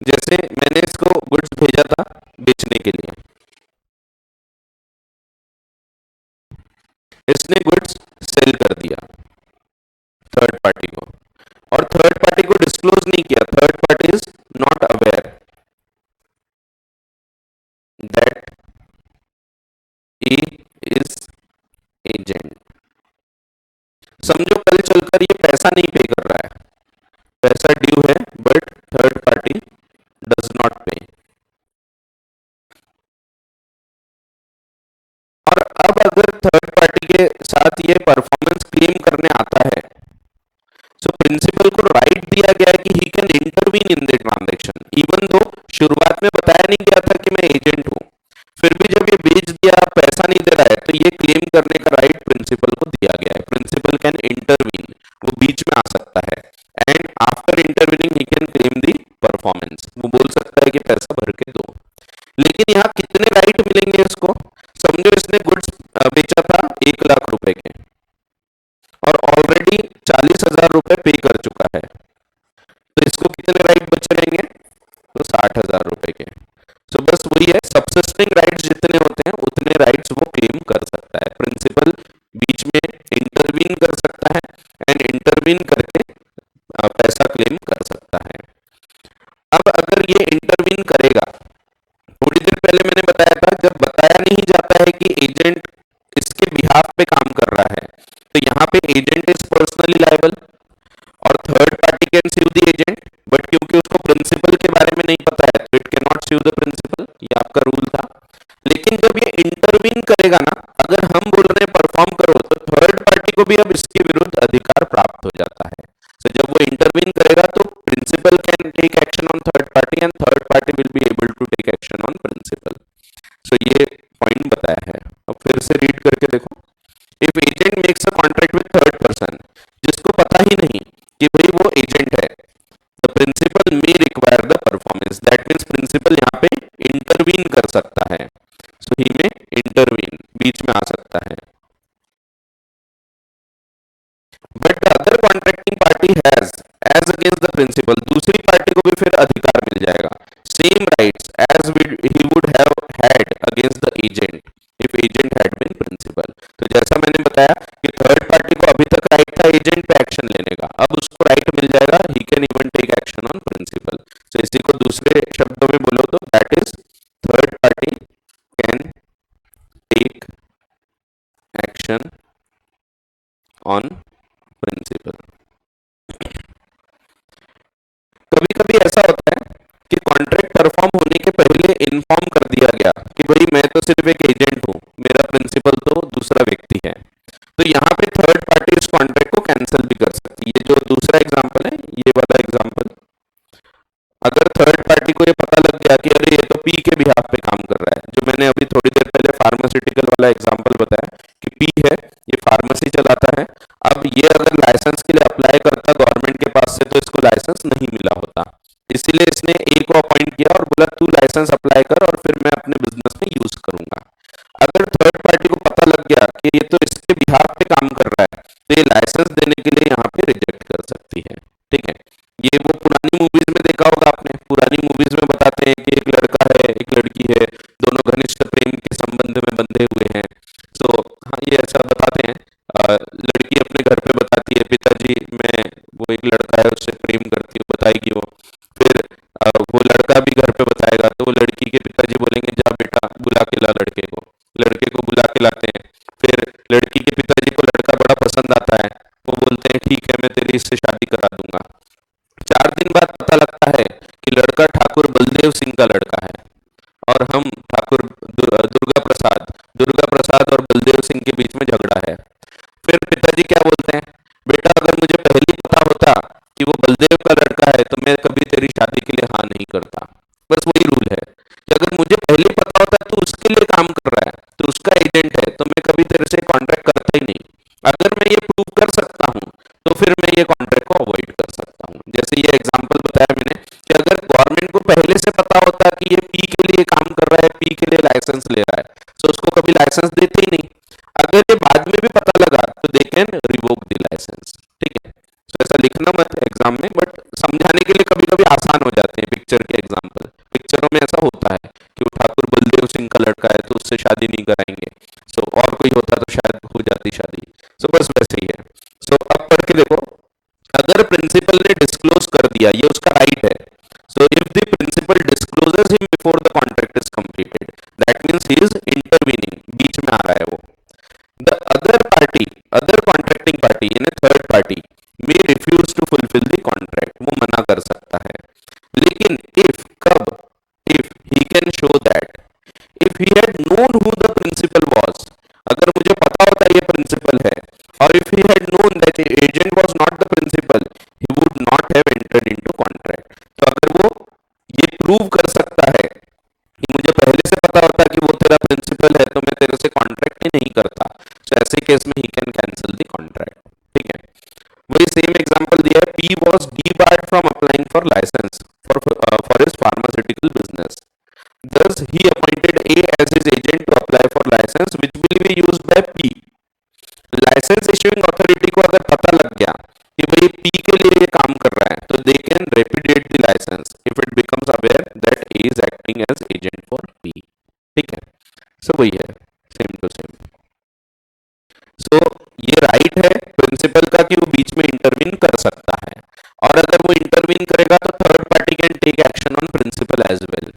जैसे मैंने इसको गुड्स भेजा था बेचने के लिए, इसने गुड्स सेल कर दिया थर्ड पार्टी को, और थर्ड पार्टी को डिस्क्लोज नहीं किया, third party is not aware that he is agent. समझो कल चलकर ये पैसा नहीं पे कर रहा है, पैसा ड्यू है but third party does not पे, और अब अगर थर्ड पार्टी के साथ ये परफॉर्मेंस क्लेम करने आता है, सो प्रिंसिपल को राइट दिया गया है कि he can intervene in the transaction, even though शुरुआत में बताया नहीं गया था कि मैं एजेंट हूं, फिर भी जब ये बेच दिया, पैसा नहीं दे रहा है, तो ये क्लेम करने का राइट प्रिंसिपल को दिया गया है। प्रिंसिपल कैन इंटरवीन, वो बीच में आ सकता है, and after intervening he can claim the performance, वो बोल सकता है कि पैसा भर के दो। लेकिन यहाँ कितने राइट मिलेंगे इसको, समझो इसने गुड्स बेचा था 1 लाख रुपए के और ऑलरेडी 40,000 रुपए पे कर चुका है, तो इसको कितने राइट बचे रहेंगे, तो 60,000 रुपए के। सो बस वही है, सबसिस्टिंग राइट्स जितने होते हैं उतने राइट्स वो क्लेम कर सकता है। प्रिंसिपल बीच में इंटरवीन कर सकता है एंड इंटरवीन करके पैसा क्लेम कर सकता है। अब अगर ये इंटरवीन करेगा, थोड़ी देर पहले मैंने बताया था जब बताया नहीं जाता है कि एजेंट इसके बिहाफ पे काम कर रहा है, तो यहाँ पे एजेंट इज पर्सनली लायबल और third party can sue the agent, but क्योंकि उसको प्रिंसिपल के बारे में नहीं पता है तो it can not sue the principal, ये आपका रूल था। लेकिन जब ये इंटरवीन करेगा ना, अगर हम बोल रहे हैं परफॉर्म करो, तो थर्ड पार्टी को भी अब इसके विरुद्ध अधिकार प्राप्त हो जाता है। तो जब वो इंटरवीन करेगा तो principal can take action on third party and third party will be able to take action on principal. So ये पॉइंट बताया है। अब फिर से रीड करके देखो, if agent makes a contract with third person, जिसको पता ही नहीं कि भाई वो एजेंट है, the principal may require the performance, that means principal यहाँ पे इंटरवीन कर सकता है। सो ही में इंटरवीन बीच में आ सकता है, but the other contracting party has as against the principal, दूसरी पार्टी को भी फिर अधिकार मिल जाएगा, same rights as he would have had against the agent if agent had been principal. तो जैसा मैंने बताया कि थर्ड पार्टी को अभी तक राइट था एजेंट पे एक्शन लेने का, अब उसको राइट मिल जाएगा, he can even take action on principal. तो इसी को दूसरे शब्दों में बोलो तो that is third party can take action on principal. कभी कभी ऐसा होता है कि कॉन्ट्रैक्ट परफॉर्म होने के पहले इन्फॉर्म कर दिया गया कि भाई मैं तो सिर्फ एक एजेंट हूं, मेरा प्रिंसिपल तो दूसरा व्यक्ति है, तो यहाँ पे थर्ड पार्टी इस कॉन्ट्रैक्ट को कैंसिल भी कर सकती है। ये जो दूसरा एग्जांपल है, ये वाला एग्जांपल, अगर थर्ड पार्टी को ये पता लग गया कि अरे ये तो पी के बिहाफ पे काम कर रहा है, जो मैंने अभी थोड़ी देर पहले फार्मास्यूटिकल वाला एग्जांपल बताया कि पी है, ये फार्मेसी चलाता है, अब ये लाइसेंस के लिए अप्लाई करता गवर्नमेंट के पास से तो इसको लाइसेंस नहीं मिला होता। इसीलिए इसने ए को अपॉइंट किया और बोला तू लाइसेंस अप्लाई कर और फिर मैं अपने बिजनेस में यूज करूंगा। अगर थर्ड पार्टी को पता लग गया कि ये तो इसके बिहाफ पे काम कर रहा है तो ये लाइसेंस देने के लिए यहाँ पे रिजेक्ट कर सकती है। ठीक है, ये वो पुरानी मूवीज में देखा होगा आपने, पुरानी मूवीज में बताते हैं कि एक लड़का है एक लड़की है, दोनों घनिष्ठ प्रेम के संबंध में बंधे हुए हैं। तो हाँ ये ऐसा बताते हैं। लड़की अपने घर पे बताती है पिताजी मैं वो एक लड़का है उससे प्रेम करती हूँ, बताएगी वो। फिर वो लड़का भी घर पे बताएगा तो वो लड़की के पिताजी बोलेंगे जा बेटा बुला के ला लड़के को, लड़के को बुला के लाते हैं। फिर लड़की के पिताजी को लड़का बड़ा पसंद आता है, वो बोलते हैं ठीक है मैं तेरी इससे शादी करा दूंगा। 4 दिन बाद पता लगता है कि लड़का ठाकुर बलदेव सिंह का लड़का है और हम ठाकुर दुर्गा प्रसाद और बलदेव सिंह के बीच में झगड़ा है। फिर पिताजी क्या बोलते हैं, बेटा अगर मुझे पहले ही पता होता कि वो बलदेव का लड़का है तो मैं कभी तेरी शादी के लिए हाँ नहीं करता। बस वही रूल है कि अगर मुझे पहले ही पता होता तो उसके लिए काम कर रहा है तो उसका एजेंट है तो मैं कभी तेरे से कॉन्ट्रैक्ट करता ही नहीं। अगर मैं ये प्रूव कर सकता हूँ तो फिर मैं ये कॉन्ट्रैक्ट को अवॉइड कर सकता हूँ। जैसे ये एग्जांपल बताया मैंने कि अगर गवर्नमेंट को पहले से पता होता कि ये पी के लिए काम कर रहा है, पी के लिए लाइसेंस ले रहा है तो उसको कभी लाइसेंस देते ही नहीं। अगर ये बाद में भी पता लगा तो they can revoke the licence. ठीक है, तो ऐसा लिखना मत एग्जाम में, बट समझाने के लिए कभी कभी आसान हो जाते हैं पिक्चर के एग्जाम्पल। पिक्चरों में ऐसा होता है कि वो ठाकुर बलदेव सिंह का लड़का है तो उससे शादी नहीं कराएंगे, सो और कोई होता तो शायद हो जाती शादी। सो बस वैसे ही है। सो अब पढ़ के देखो, अगर प्रिंसिपल ने डिस्क्लोज कर दिया ये उसका राइट है। So if the principal discloses him before the contract is completed that means he is intervening, बीच में आ रहा है वो। द अदर कॉन्ट्रैक्टिंग पार्टी यानी third party may refuse to fulfill the contract, वो मना कर सकता है। लेकिन if he can show that if he had known who the principal was, अगर मुझे पता होता ये प्रिंसिपल है और if he had known that the agent was not the principal he would not have entered into contract, तो अगर वो ये प्रूव कर सकता है कि मुझे पहले से पता होता कि वो तेरा प्रिंसिपल है तो मैं तेरे से कॉन्ट्रैक्ट ही नहीं करता, तो ऐसे केस में he can cancel the contract. ठीक है, वही सेम एग्जांपल दिया है, P was debarred from applying for license for his pharmaceutical business. Thus, he appointed A as his agent to apply for license, which will be used by P. Licence issuing authority को अगर पता लग गया कि भाई P के लिए ये काम कर रहा है तो they can repudiate the licence if it becomes aware that A is acting as agent for P. ठीक है, सो वही है सेम टू सेम। सो ये राइट है प्रिंसिपल का कि वो बीच में इंटरवीन कर सकता है, और अगर वो इंटरवीन करेगा तो third party can take action on principal as well.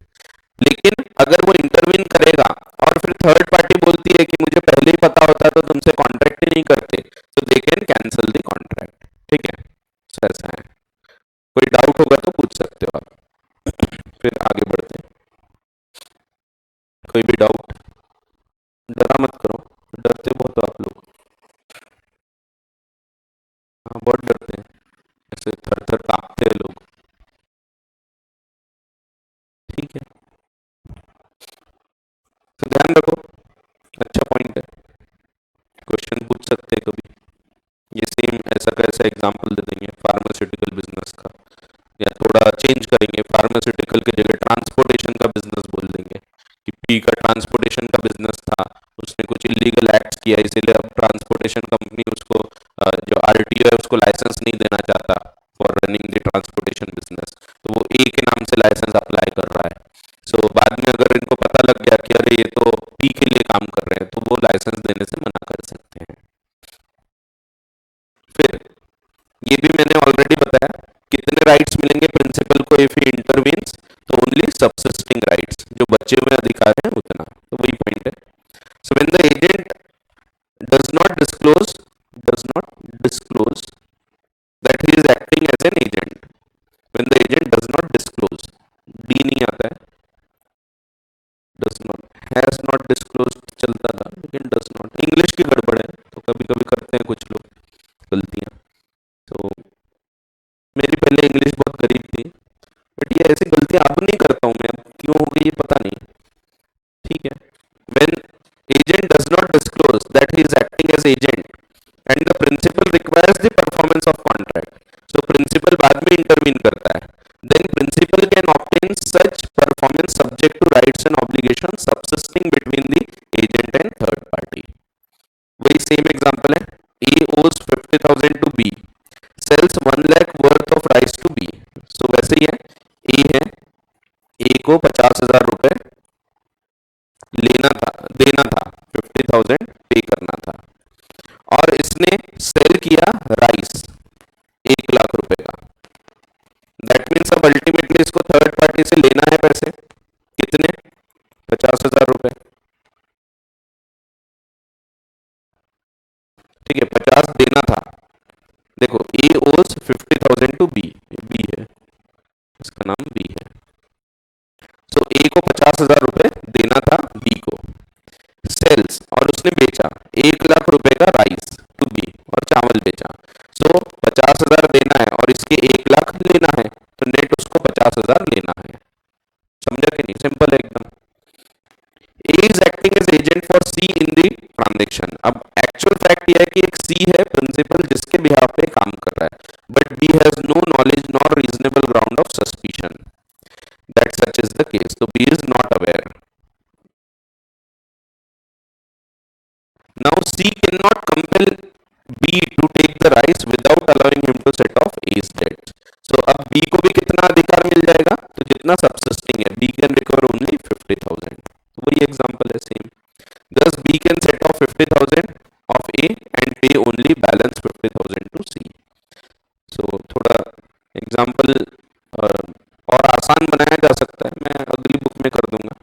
लेकिन अगर वो इंटरवीन करेगा और फिर थर्ड पार्टी बोलती है कि मुझे पहले ही पता होता तो तुमसे कॉन्ट्रैक्ट ही नहीं करते, तो they can cancel the contract. ठीक है, सो ऐसा है। कोई डाउट होगा तो पूछ सकते हो आप। फिर आगे बढ़ते हैं। कोई भी डाउट? डरा मत करो, डरते बहुत हो आप लोग। हाँ बहुत डरते हैं, ऐसे थर थर कांपते हैं लोग। ठीक है, तो ध्यान रखो, अच्छा पॉइंट है, क्वेश्चन पूछ सकते हैं कभी। ये सेम ऐसा कैसा एग्जांपल दे देंगे फार्मास्यूटिकल बिजनेस का, या थोड़ा चेंज करेंगे, फार्मास्यूटिकल की जगह ट्रांसपोर्टेशन का बिजनेस बोल देंगे कि पी का ट्रांसपोर्टेशन का बिजनेस था, उसने कुछ इलीगल एक्ट्स किया इसीलिए अब ट्रांसपोर्टेशन कंपनी उसको जो आरटीओ है उसको लाइसेंस नहीं देना चाहता for running the transportation business, तो वो ए के नाम से लाइसेंस अप्लाई कर रहा है। सो बाद में अगर इनको पता लग गया कि अरे ये तो पी के लिए काम कर रहे हैं तो वो लाइसेंस देने से मना कर सकते हैं। फिर ये भी मैंने ऑलरेडी बताया, कितने राइट्स मिलेंगे प्रिंसिपल को इफ ही इंटरवीन्स, तो ओनली सबसिस्टिंग राइट्स, जो बचे हुए अधिकार हैं उतना, तो वही पॉइंट है। So when the agent does not disclose that he is acting as an agent, when the agent does not disclose, d नहीं आता है, does not, has not disclosed चलता था लेकिन does not, इंग्लिश की गड़बड़ है तो कभी कभी करते हैं कुछ लोग गलतियां। तो मेरी पहले इंग्लिश बहुत गरीब थी, बट ये ऐसी गलतियां अब नहीं करता हूं मैं, क्यों हो गई ये पता नहीं। ठीक है, when agent does not disclose that he is acting as agent and the principal requires the performance of contract, so principal बाद में इंटरवीन करता है, then principal can obtain such performance subject to rights and obligation subsisting between the agent and third party. वही same example है, A owes 50,000 to B, sells 1 lakh worth of rights to B, so वैसे ही है, ए को 50,000 रुपए लेना था, देना था, 50,000 पे करना था, और इसने सेल किया राइस 1 लाख रुपए का। दैट मीन्स अब अल्टीमेटली इसको थर्ड पार्टी से लेना है पैसे कितने, 50,000 रुपए, ठीक है, 50 देना था। देखो ए ओज 50,000 टू बी, बी है, इसका नाम बी है, सो ए को 50,000 रुपए देना था बी को, सेल्स और उसने बेचा 1 लाख रुपए का राइस टू बी और चावल बेचा, सो 50,000 देना है और इसके 1 लाख लेना है, तो नेट उसको 50,000 लेना है। समझा कि नहीं, सिंपल है एकदम। A is acting as agent for C in the transaction, अब एक्चुअल फैक्ट यह है कि एक सी है प्रिंसिपल जिसके बिहाफ पे काम कर रहा है, but B has no knowledge nor reasonable ground of suspicion that such is the case, तो B is not aware. Now C cannot compel B to take the rice without allowing him to set off A's debts. So अब B को भी कितना अधिकार मिल जाएगा, तो जितना सबसिस्टिंग है, B can recover only 50,000, वही एग्जांपल है same. Thus B can set off 50,000 of A and pay only balance 50,000 to C. So थोड़ा एग्जांपल और आसान बनाया जा सकता है, मैं अगली बुक में कर दूंगा।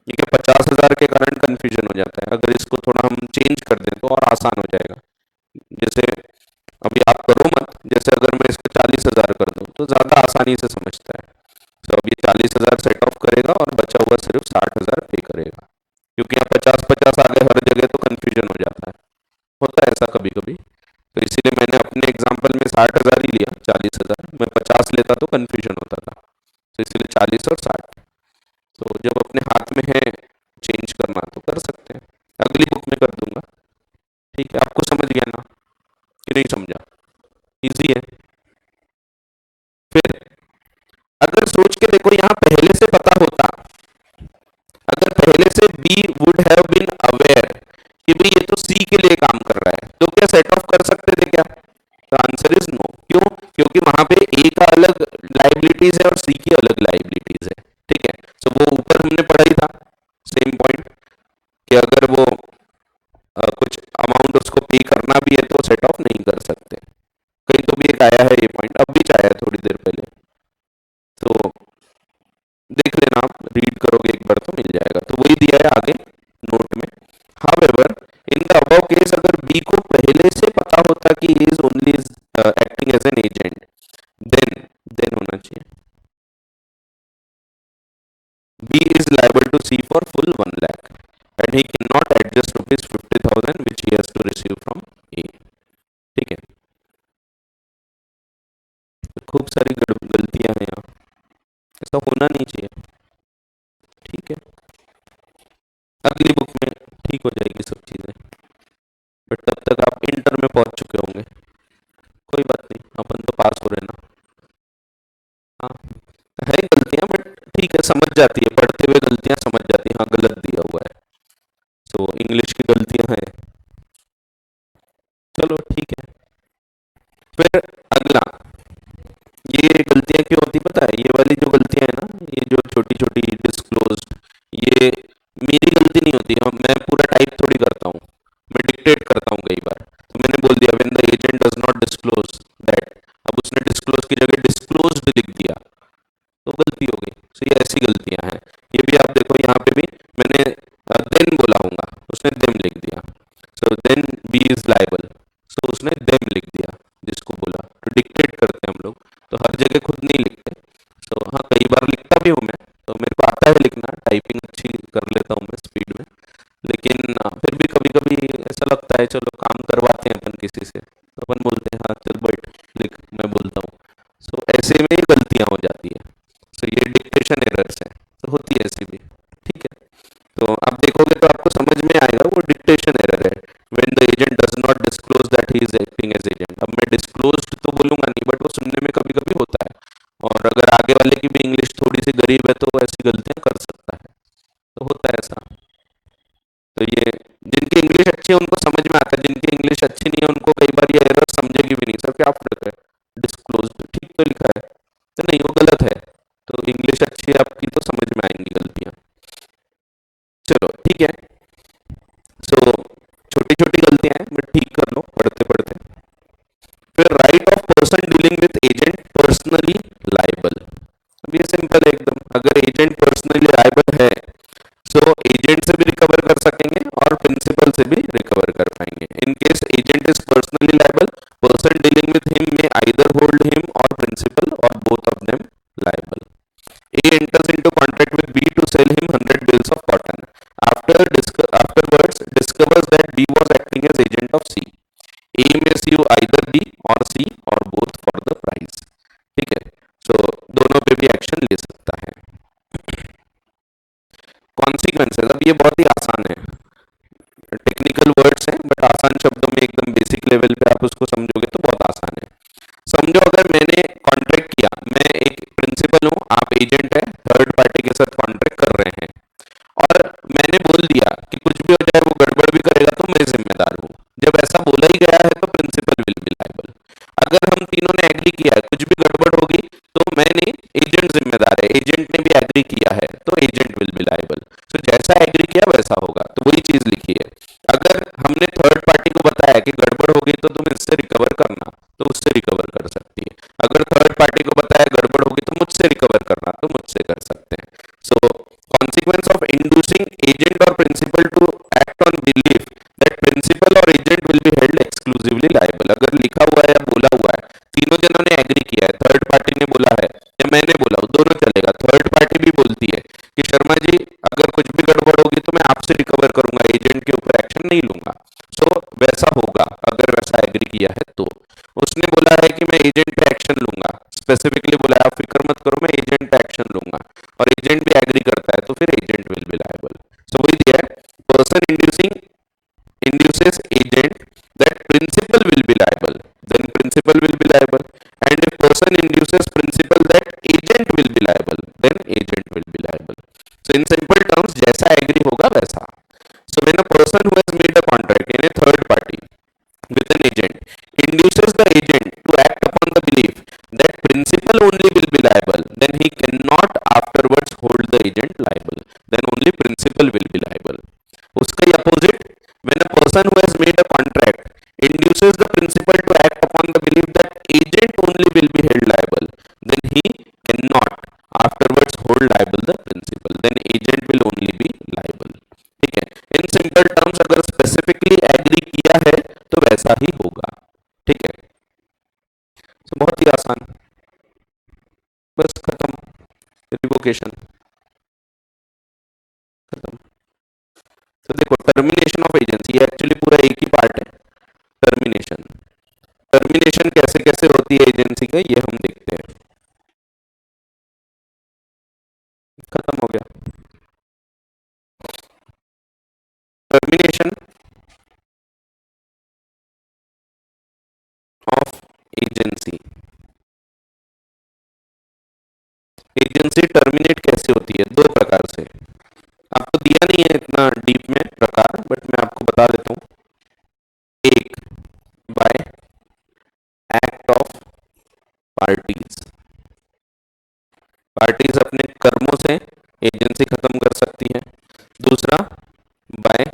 ये 50,000 के कारण कंफ्यूजन हो जाता है, अगर इसको थोड़ा हम चेंज कर दें तो और आसान हो जाएगा। जैसे अभी आप करो मत, जैसे अगर मैं इसको 40,000 कर दूं तो ज्यादा आसानी से समझता है। तो अब ये 40,000 सेट ऑफ करेगा और बचा हुआ सिर्फ 60,000 पे करेगा, क्योंकि यहाँ 50-50 आ गए हर जगह तो कंफ्यूजन हो जाता है, होता है ऐसा कभी कभी, तो इसीलिए मैंने अपने एग्जाम्पल में 60,000 ही लिया, 40,000 मैं 50 लेता तो कंफ्यूजन होता था, तो इसीलिए 40 और 60। तो जब अपने हाथ में है चेंज करना तो कर सकते हैं, अगली बुक में कर दूंगा। ठीक है, आपको समझ गया ना कि नहीं समझा, इजी है। फिर अगर सोच के देखो, यहाँ पहले से पता होता, अगर पहले से B would have been aware कि भाई ये तो सी के लिए काम कर रहा है, तो क्या सेट ऑफ कर सकते थे क्या? तो आंसर इज नो। क्यों? क्योंकि वहां पे ए का अलग लाइबिलिटीज है और सी की अलग लाइबिलिटीज है। ठीक है, सो वो ऊपर हमने पढ़ा ही था सेम पॉइंट कि अगर वो कुछ अमाउंट उसको पे करना भी है तो सेट ऑफ नहीं कर सकते। कहीं तो भी एक आया है ये पॉइंट, अब भी आया है थोड़ी देर पहले, तो देख लेना, आप रीड करोगे एक बार तो मिल जाएगा, तो वही दिया है आगे नोट में। However in the above case, अगर बी को पहले से पता होता कि he is only acting as an agent, then होना चाहिए B is liable to C for full 1 lakh and he cannot adjust rupees 50,000 which he has to receive from A. ठीक है, तो खूब सारी गलतियां हैं यहाँ, ऐसा होना नहीं चाहिए। ठीक है, अगली बुक में ठीक हो जाएगी सब चीजें, बट तब तक आप इंटर में पहुंच चुके होंगे, कोई बात नहीं, अपन तो पास हो रहे ना। हाँ है गलतियां, बट ठीक है, समझ जाती है, पढ़ते हुए गलतियां समझ जाती है, हाँ गलत दिया हुआ है, तो इंग्लिश की गलतियां हैं। चलो ठीक है, फिर अगला, ये गलतियां क्यों होती पता है? ये वाली जो गलतियां है ना, ये जो छोटी छोटी डिस्क्लोज, ये मेरी गलती नहीं होती, मैं पूरा टाइप थोड़ी करता हूँ, मैं डिक्टेट करता हूँ कई बार, तो मैंने बोल दिया when the agent does not disclose that, अब उसने डिस्क्लोज की जगह डिस्क्लोज्ड लिख दिया, तो गलती हो गई। सो ये ऐसी गलतियां हैं, ये भी आप देखो, यहाँ पे भी मैंने देन बोला हूँगा, उसने देम लिख दिया, so then B is liable, so उसने देम लिख दिया जिसको बोला, तो डिक्टेट करते हैं हम लोग, तो हर जगह खुद नहीं लिखते। सो हाँ, कई बार लिखता भी हूँ मैं, तो मेरे को आता है लिखना, टाइपिंग अच्छी कर लेता हूँ मैं स्पीड में, लेकिन फिर भी कभी कभी ऐसा लगता है चलो काम करवाते हैं अपन किसी से, तो अपन बोलते हैं हाँ चल बैठ लिख, मैं बोलता हूँ, सो ऐसे में गलतियां हो जाती है। सो ये डिक्टेशन एरर्स है, तो होती है ऐसी भी। ठीक है, तो आप देखोगे तो आपको समझ में आएगा, वो डिक्टेशन एरर है, when the agent does not disclose that he is acting as वो सुनने में कभी कभी होता है, और अगर आगे वाले की भी इंग्लिश थोड़ी सी गरीब है तो वो ऐसी गलतियां कर सकता है, तो होता है ऐसा। तो ये जिनकी इंग्लिश अच्छी है उनको समझ में आता है, जिनकी इंग्लिश अच्छी नहीं है उनको कई बार ये एरर समझेगी भी नहीं, सर क्या फर्क है, डिस्क्लोज ठीक तो लिखा है, तो नहीं वो गलत है। तो इंग्लिश अच्छी है आपकी तो समझ में आएंगी गलतियां। चलो ठीक है, सो छोटी छोटी गलतियां हैं बट ठीक कर लो पढ़ते पढ़ते। फिर right of person dealing with agent personally liable. अब ये सिंपल है एकदम, अगर एजेंट पर्सनली लाइबल है सो एजेंट से भी रिकवर कर सकेंगे और प्रिंसिपल से भी रिकवर कर पाएंगे। In case agent is personally liable, person dealing with him may either hold him or principal or both of them liable. A enters into contract with B to sell him 100 bales of cotton. Afterwards discovers that B was acting as agent of C. A may sue either B or C or both for the price. ठीक है, सो दोनों पे भी action ले सकता है। Consequences, अब ये बहुत ही आसान है, टेक्निकल वर्ड्स हैं बट आसान शब्दों में एकदम बेसिक लेवल पे आप उसको समझोगे तो बहुत आसान है। समझो अगर मैंने कॉन्ट्रैक्ट किया, मैं एक प्रिंसिपल हूं, आप एजेंट है, थर्ड पार्टी के साथ कॉन्ट्रैक्ट कर रहे हैं, और मैंने बोल दिया कि कुछ भी हो जाए वो गड़बड़ भी करेगा तो मैं जिम्मेदार हूं। जब ऐसा बोला ही गया है तो प्रिंसिपल विल बी लायबल। अगर हम तीनों ने एग्री किया है कुछ भी गड़बड़ होगी तो मैंने, एजेंट जिम्मेदार है, एजेंट ने भी एग्री किया है तो एजेंट विल बी लायबल। तो जैसा एग्री किया वैसा होगा, तो वही चीज लिखी है। अगर हमने थर्ड पार्टी को बताया कि गड़बड़ होगी तो तुम इससे रिकवर करना, तो उससे रिकवर कर सकती है। अगर थर्ड पार्टी को बताया गड़बड़ होगी तो मुझसे रिकवर करना, तो मुझसे कर सकते हैं। सो consequence of inducing agent or principal to act on belief that principal or agent will be held exclusively liable। अगर लिखा हुआ है या बोला हुआ है, तीनों जनों ने एग्री किया है, थर्ड पार्टी ने बोला है या मैंने बोला, दोनों चलेगा। थर्ड पार्टी भी बोलती है कि शर्मा जी अगर कुछ भी गड़बड़ होगी तो मैं आपसे रिकवर करूंगा, एजेंट के ऊपर एक्शन नहीं लूंगा, सो वैसा होगा अगर वैसा एग्री किया है तो। उसने बोला है कि मैं एजेंट पे एक्शन लूंगा, स्पेसिफिकली बोला है आप फिक्र मत करो मैं एजेंट पे एक्शन लूंगा, और एजेंट भी एग्री करता है तो फिर agent will be liable. So वही दिया है, person induces agent that principal will be liable, then principal will be liable, and if person induces principal that agent will be liable, then agent will be liable. So in simple terms जैसा agree होगा वैसा। So when a person who has made a contract in a third party with an agent induces the agent to act upon the belief that principal only will be liable, then he cannot afterwards hold the agent liable, then only principal will be liable. उसका ही opposite, when a person who has made a contract induces the principal to act upon the belief that agent only will be held liable, then he cannot afterwards hold liable the principal, then agent will only be liable। ठीक है, in simple terms अगर specifically agree किया है तो वैसा ही होगा। ठीक है, तो बहुत ही आसान, बस खत्म, रिवोकेशन खत्म। तो देखो टर्मिनेशन ऑफ एजेंसी, ये एक्चुअली पूरा एक ही पार्ट है। टर्मिनेशन, टर्मिनेशन कैसे कैसे होती है एजेंसी का ये हम देखते हैं। खत्म हो गया। Termination of agency, agency terminate कैसे होती है, दो प्रकार से। आपको दिया नहीं है इतना डीप में प्रकार, बट मैं आपको बता देता हूं। एक, bye act of parties, parties अपने कर्मों से एजेंसी खत्म कर सकती है। दूसरा, बाय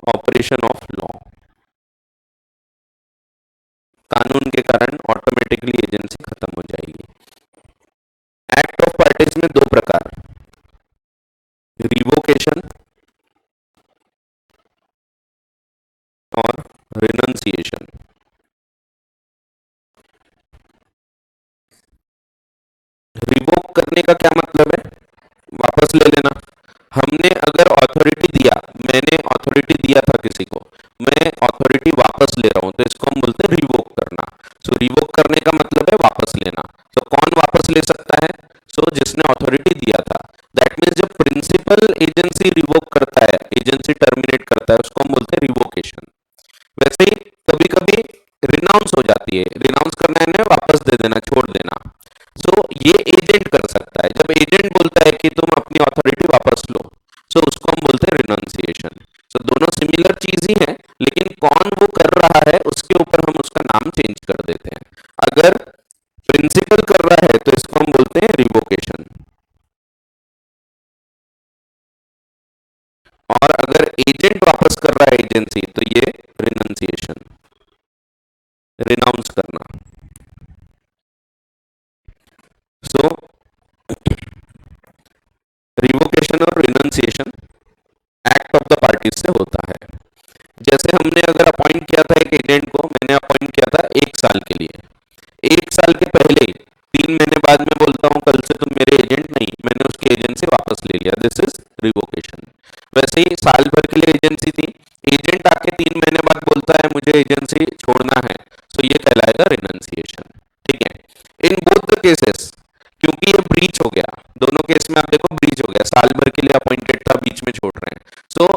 ऑपरेशन ऑफ लॉ, कानून के कारण ऑटोमेटिकली एजेंसी खत्म हो जाएगी। एक्ट ऑफ पार्टीज में दो प्रकार, रिवोकेशन और रिनंसिएशन। रिवोक करने का क्या मतलब है, वापस ले लेना। हमने अगर अथॉरिटी दिया, मैंने अथॉरिटी दिया था किसी को, मैं अथॉरिटी वापस ले रहा हूं तो इसको हम बोलते हैं रिवोक करना। सो रिवोक करने का मतलब है वापस लेना। तो कौन वापस ले सकता है, सो जिसने अथॉरिटी दिया था। दैट मीन्स जब प्रिंसिपल एजेंसी रिवोक करता है, एजेंसी टर्मिनेट करता है, उसको हम बोलते हैं रिवोकेशन। वैसे ही कभी कभी रिनाउंस हो जाती है, रिनाउंस करना है वापस दे देना, छोड़ देना। सो ये एजेंट कर सकता है। जब एजेंट बोलता है कि तुम अपनी अथॉरिटी वापस लो, सो उसको हम बोलते हैं रिनंसिएशन। सो दोनों सिमिलर चीज ही है, लेकिन कौन वो कर रहा है उसके ऊपर हम उसका नाम चेंज कर देते हैं। अगर प्रिंसिपल कर रहा है तो इसको हम बोलते हैं रिवोकेशन, और अगर एजेंट वापस कर रहा है एजेंसी तो ये रिनंसिएशन, रिनाउंस करना। सो रिवोकेशन और renunciation act of the party से होता है। जैसे हमने अगर अपॉइंट किया था एक एजेंट को, मैंने अपॉइंट किया था 1 साल के लिए, 1 साल के पहले 3 महीने बाद में बोलता हूं कल से तुम मेरे एजेंट नहीं, मैंने उसकी एजेंसी वापस ले लिया, दिस इज रिवोकेशन। वैसे ही साल भर के लिए एजेंसी थी, एजेंट आके 3 महीने बाद बोलता है मुझे एजेंसी छोड़ना है, तो ये कहलाएगा रिनंसिएशन। ठीक है, इन बोथ द केसेस, क्योंकि ये ब्रीच हो गया, दोनों केस में आप देखो ब्रीच हो गया, साल भर के लिए अपॉइंटेड था, बीच में छोड़ रहे हैं। सो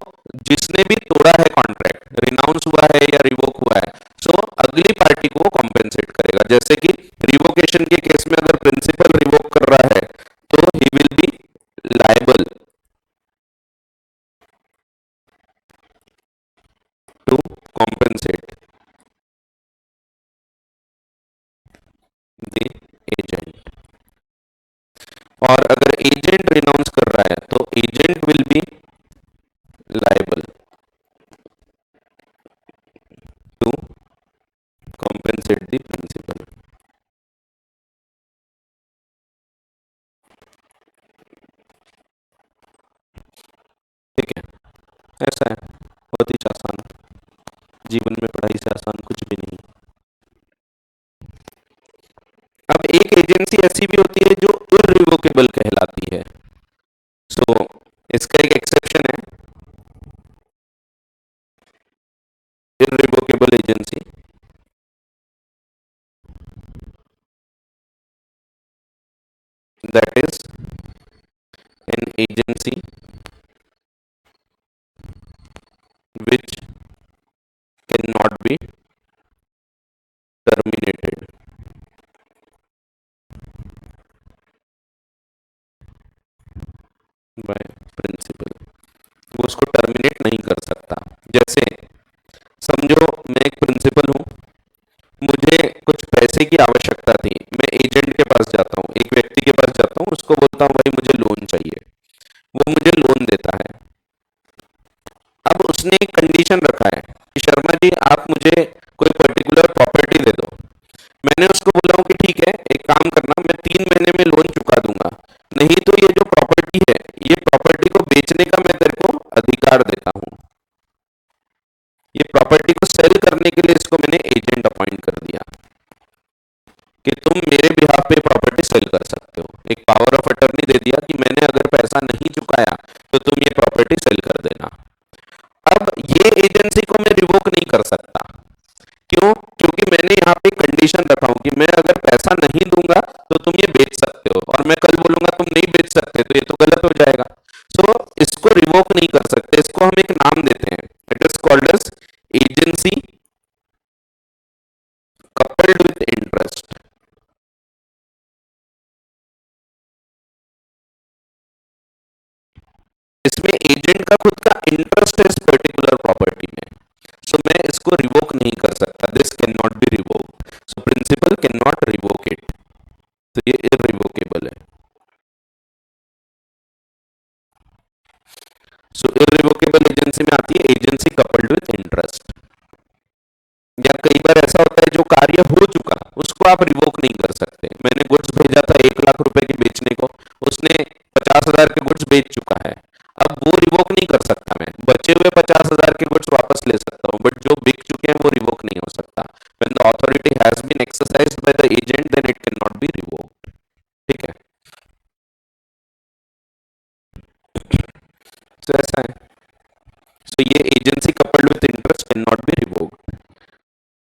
जिसने भी तोड़ा है कॉन्ट्रैक्ट, रिनाउंस हुआ है या रिवोक हुआ है, सो अगली पार्टी को कॉम्पेंसेट करेगा। जैसे कि रिवोकेशन के केस में अगर प्रिंसिपल रिवोक कर रहा है तो he will be liable to compensate the agent, और अगर एजेंट रिनाउंस कर रहा है तो agent will be liable to compensate the principal. ठीक है, ऐसा है, बहुत ही आसान, जीवन में पढ़ाई से आसान कुछ भी नहीं। अब एक एजेंसी ऐसी भी होती है जो इररिवोकेबल कहलाती है। सो इसका एक एक्सेप्शन है, irrevocable agency, that is an agency which cannot be terminated by principal। वो उसको टर्मिनेट नहीं कर सकता। जैसे समझो मैं एक प्रिंसिपल हूं, मुझे कुछ पैसे की आवश्यकता थी, मैं एजेंट के पास जाता हूं, एक व्यक्ति के पास जाता हूं, उसको बोलता हूं भाई मुझे लोन चाहिए, वो मुझे लोन देता है। अब उसने एक कंडीशन रखा है कि शर्मा जी आप मुझे कोई पर्टिकुलर प्रॉपर्टी दे दो। मैंने उसको बोला हूं कि ठीक है, एक काम करना, मैं 3 महीने में लोन चुका दूंगा, नहीं तो ये जो प्रॉपर्टी है, ये प्रॉपर्टी को बेचने का मैं तेरे को अधिकार देता हूं। ये प्रॉपर्टी को सेल करने के लिए इसको मैंने एजेंट अपॉइंट कर दिया कि तुम मेरे बिहाफ पे प्रॉपर्टी सेल कर सकते हो। एक पावर ऑफ अटर्नी दे दिया कि मैंने अगर पैसा नहीं चुकाया तो तुम ये प्रॉपर्टी सेल कर देना। अब ये एजेंसी को मैं रिवोक नहीं कर सकता, क्यों? क्योंकि मैंने यहाँ पे कंडीशन रखा हूं कि मैं अगर पैसा नहीं दूंगा तो तुम ये बेच सकते हो, और मैं कल बोलूंगा तुम नहीं बेच सकते तो ये तो गलत हो जाएगा। सो इसको रिवोक नहीं कर सकते, इसको हम एक नाम देते हैं, it is called as agency coupled with interest. इसमें एजेंट का खुद का इंटरेस्ट है इस पर्टिकुलर प्रॉपर्टी में, सो मैं इसको रिवोक नहीं कर सकता, this can not be revoked, so principal can not revoke it, तो ये इररिवोकेबल है। सो इररिवोकेबल एजेंसी में आती है एजेंसी कपल्ड विथ इंटरेस्ट। या कई बार ऐसा होता है जो कार्य हो चुका उसको आप रिवोक नहीं कर सकते। मैंने गुड्स भेजा था 1 लाख रुपए के बेचने को, उसने 50,000 के गुड्स बेच चुका है, अब वो रिवोक नहीं कर सकता, मैं बचे हुए 50,000 के गुड्स वापस ले सकता हूँ, बट जो बिक चुके हैं वो रिवोक नहीं हो सकता। When the authority has been exercised by the agent then it can not be revoked. ठीक है, तो ऐसा है। सो ये agency coupled with interest can not be revoked.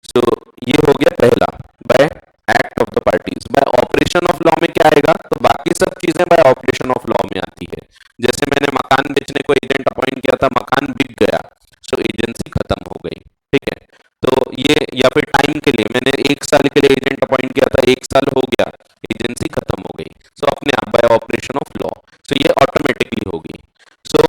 So ये हो गया पहला, by act of the parties. By operation of law में क्या आएगा, तो बाकी सब चीजें बाय ऑपरेशन ऑफ लॉ में आती है। जैसे मैंने मकान बेचने को एजेंट अपॉइंट किया था, मकान बिक गया, सो एजेंसी खत्म हो गई। ठीक है, तो ये, या फिर टाइम के लिए मैंने 1 साल के लिए एजेंट अपॉइंट किया था, साल हो गया, एजेंसी खत्म हो गई। सो अपने आप बाय ऑपरेशन ऑफ लॉ, सो ये ऑटोमेटिकली होगी। सो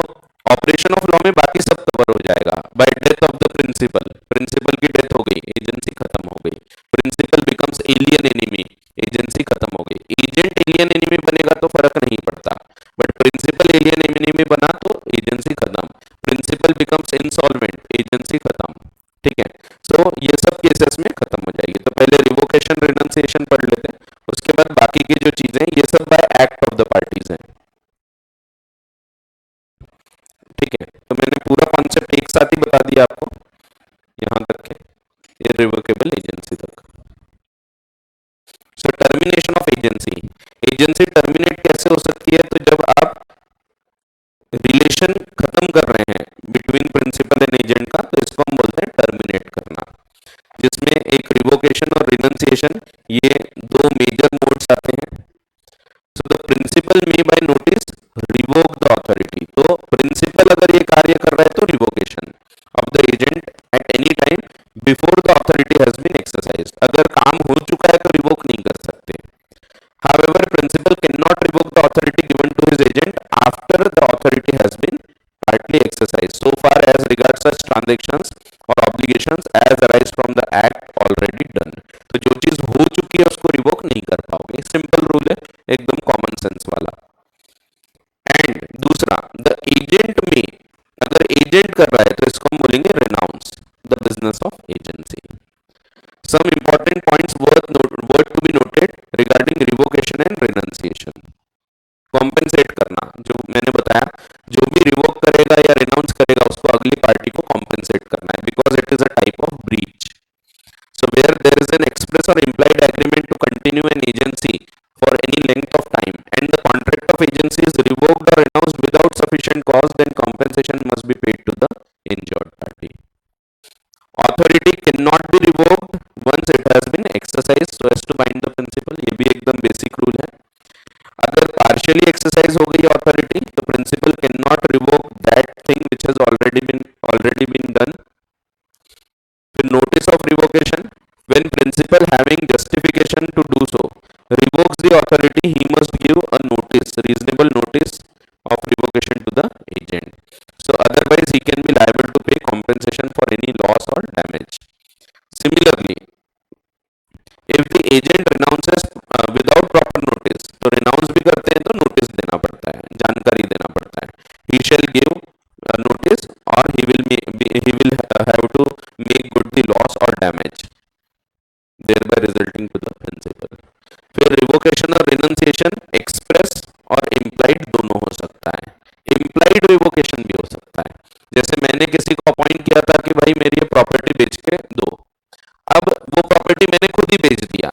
ऑपरेशन ऑफ लॉ में बाकी सब कवर हो जाएगा। By death of the principal, principal की डेथ हो गई, एजेंसी खत्म हो गई। Principal becomes alien enemy, agency खत्म हो गई। एजेंट एलियन एनिमी बनेगा तो फर्क नहीं पड़ता, बट प्रिंसिपल एलियन एनिमी बना तो एजेंसी खत्म। प्रिंसिपल बिकम्स इंसॉल्वेंट, एजेंसी खत्म। ठीक है, सो ये सब केसेस में खत्म हो जाएगी। तो पहले रिवोकेशन रिनंसिएशन पढ़ लेते हैं, उसके बाद बाकी की जो चीजें ये सब by act of the parties हैं। ठीक है, तो मैंने पूरा कॉन्सेप्ट एक साथ ही बता दिया आपको यहां तक के इररिवोकेबल एजेंसी तक। So termination of agency, agency terminate कैसे हो सकती है? तो जब आप रिलेशन खत्म कर रहे हैं बिटवीन प्रिंसिपल एंड एजेंट का, तो इसको हम बोलते हैं टर्मिनेट करना, जिसमें एक रिवोकेशन और रिनंसिएशन ये दो मेजर मोड्स आते हैं। So the principal may by notice revoke the authority, तो प्रिंसिपल अगर ये कार्य कर रहा है तो revocation of the agent at any time before the authority has been exercised, अगर काम हो चुका है तो रिवोक नहीं कर सकते। However, principal cannot revoke the authority given to his agent after the authority has been partly exercised, so far as regards such transactions or obligations as arise from the act already done. तो जो चीज हो चुकी है उसको revoke नहीं कर पाओगे, सिंपल रूल है, एकदम कॉमन सेंस वाला। एंड दूसरा, द एजेंट में, अगर एजेंट कर रहा है तो इसको हम बोलेंगे renounce the business of agency. Some important points worth to be noted regarding revocation and renunciation. Compensate करना, जो मैंने बताया, जो भी रिवोक करेगा या रिनाउंस करेगा उसको अगली पार्टी को कॉम्पेंसेट करना है, because it is a type of breach. So where there is an express और implied agreement to continue an agency for any length of time and the contract of agency is revoked or renounced without sufficient cause, then compensation must be paid to the injured party. Authority cannot be revoked once it has been exercised so as to bind the principal, ये भी एकदम basic rule है। अगर partially exercise हो गई authority तो principal can not revoke that thing which has already been done. फिर notice of revocation, when principal having justification to do so revokes the authority, he must give a notice, reasonable notice of revocation to the agent, so otherwise he can be liable to pay compensation for any loss or damage. Similarly, if the agent renounces without proper notice, तो renounce भी करते हैं तो notice देना पड़ता है, जानकारी देना पड़ता है। He shall give notice or he will have to make good the loss or damage, thereby resulting to the principal. फिर रिवोकेशन और रिनंसिएशन एक्सप्रेस और इम्प्लाइड दोनों हो सकता है। इम्प्लाइड रिवोकेशन भी हो सकता है, जैसे मैंने किसी को अपॉइंट किया था कि भाई मेरी ये प्रॉपर्टी बेच के दो, अब वो प्रॉपर्टी मैंने खुद ही बेच दिया,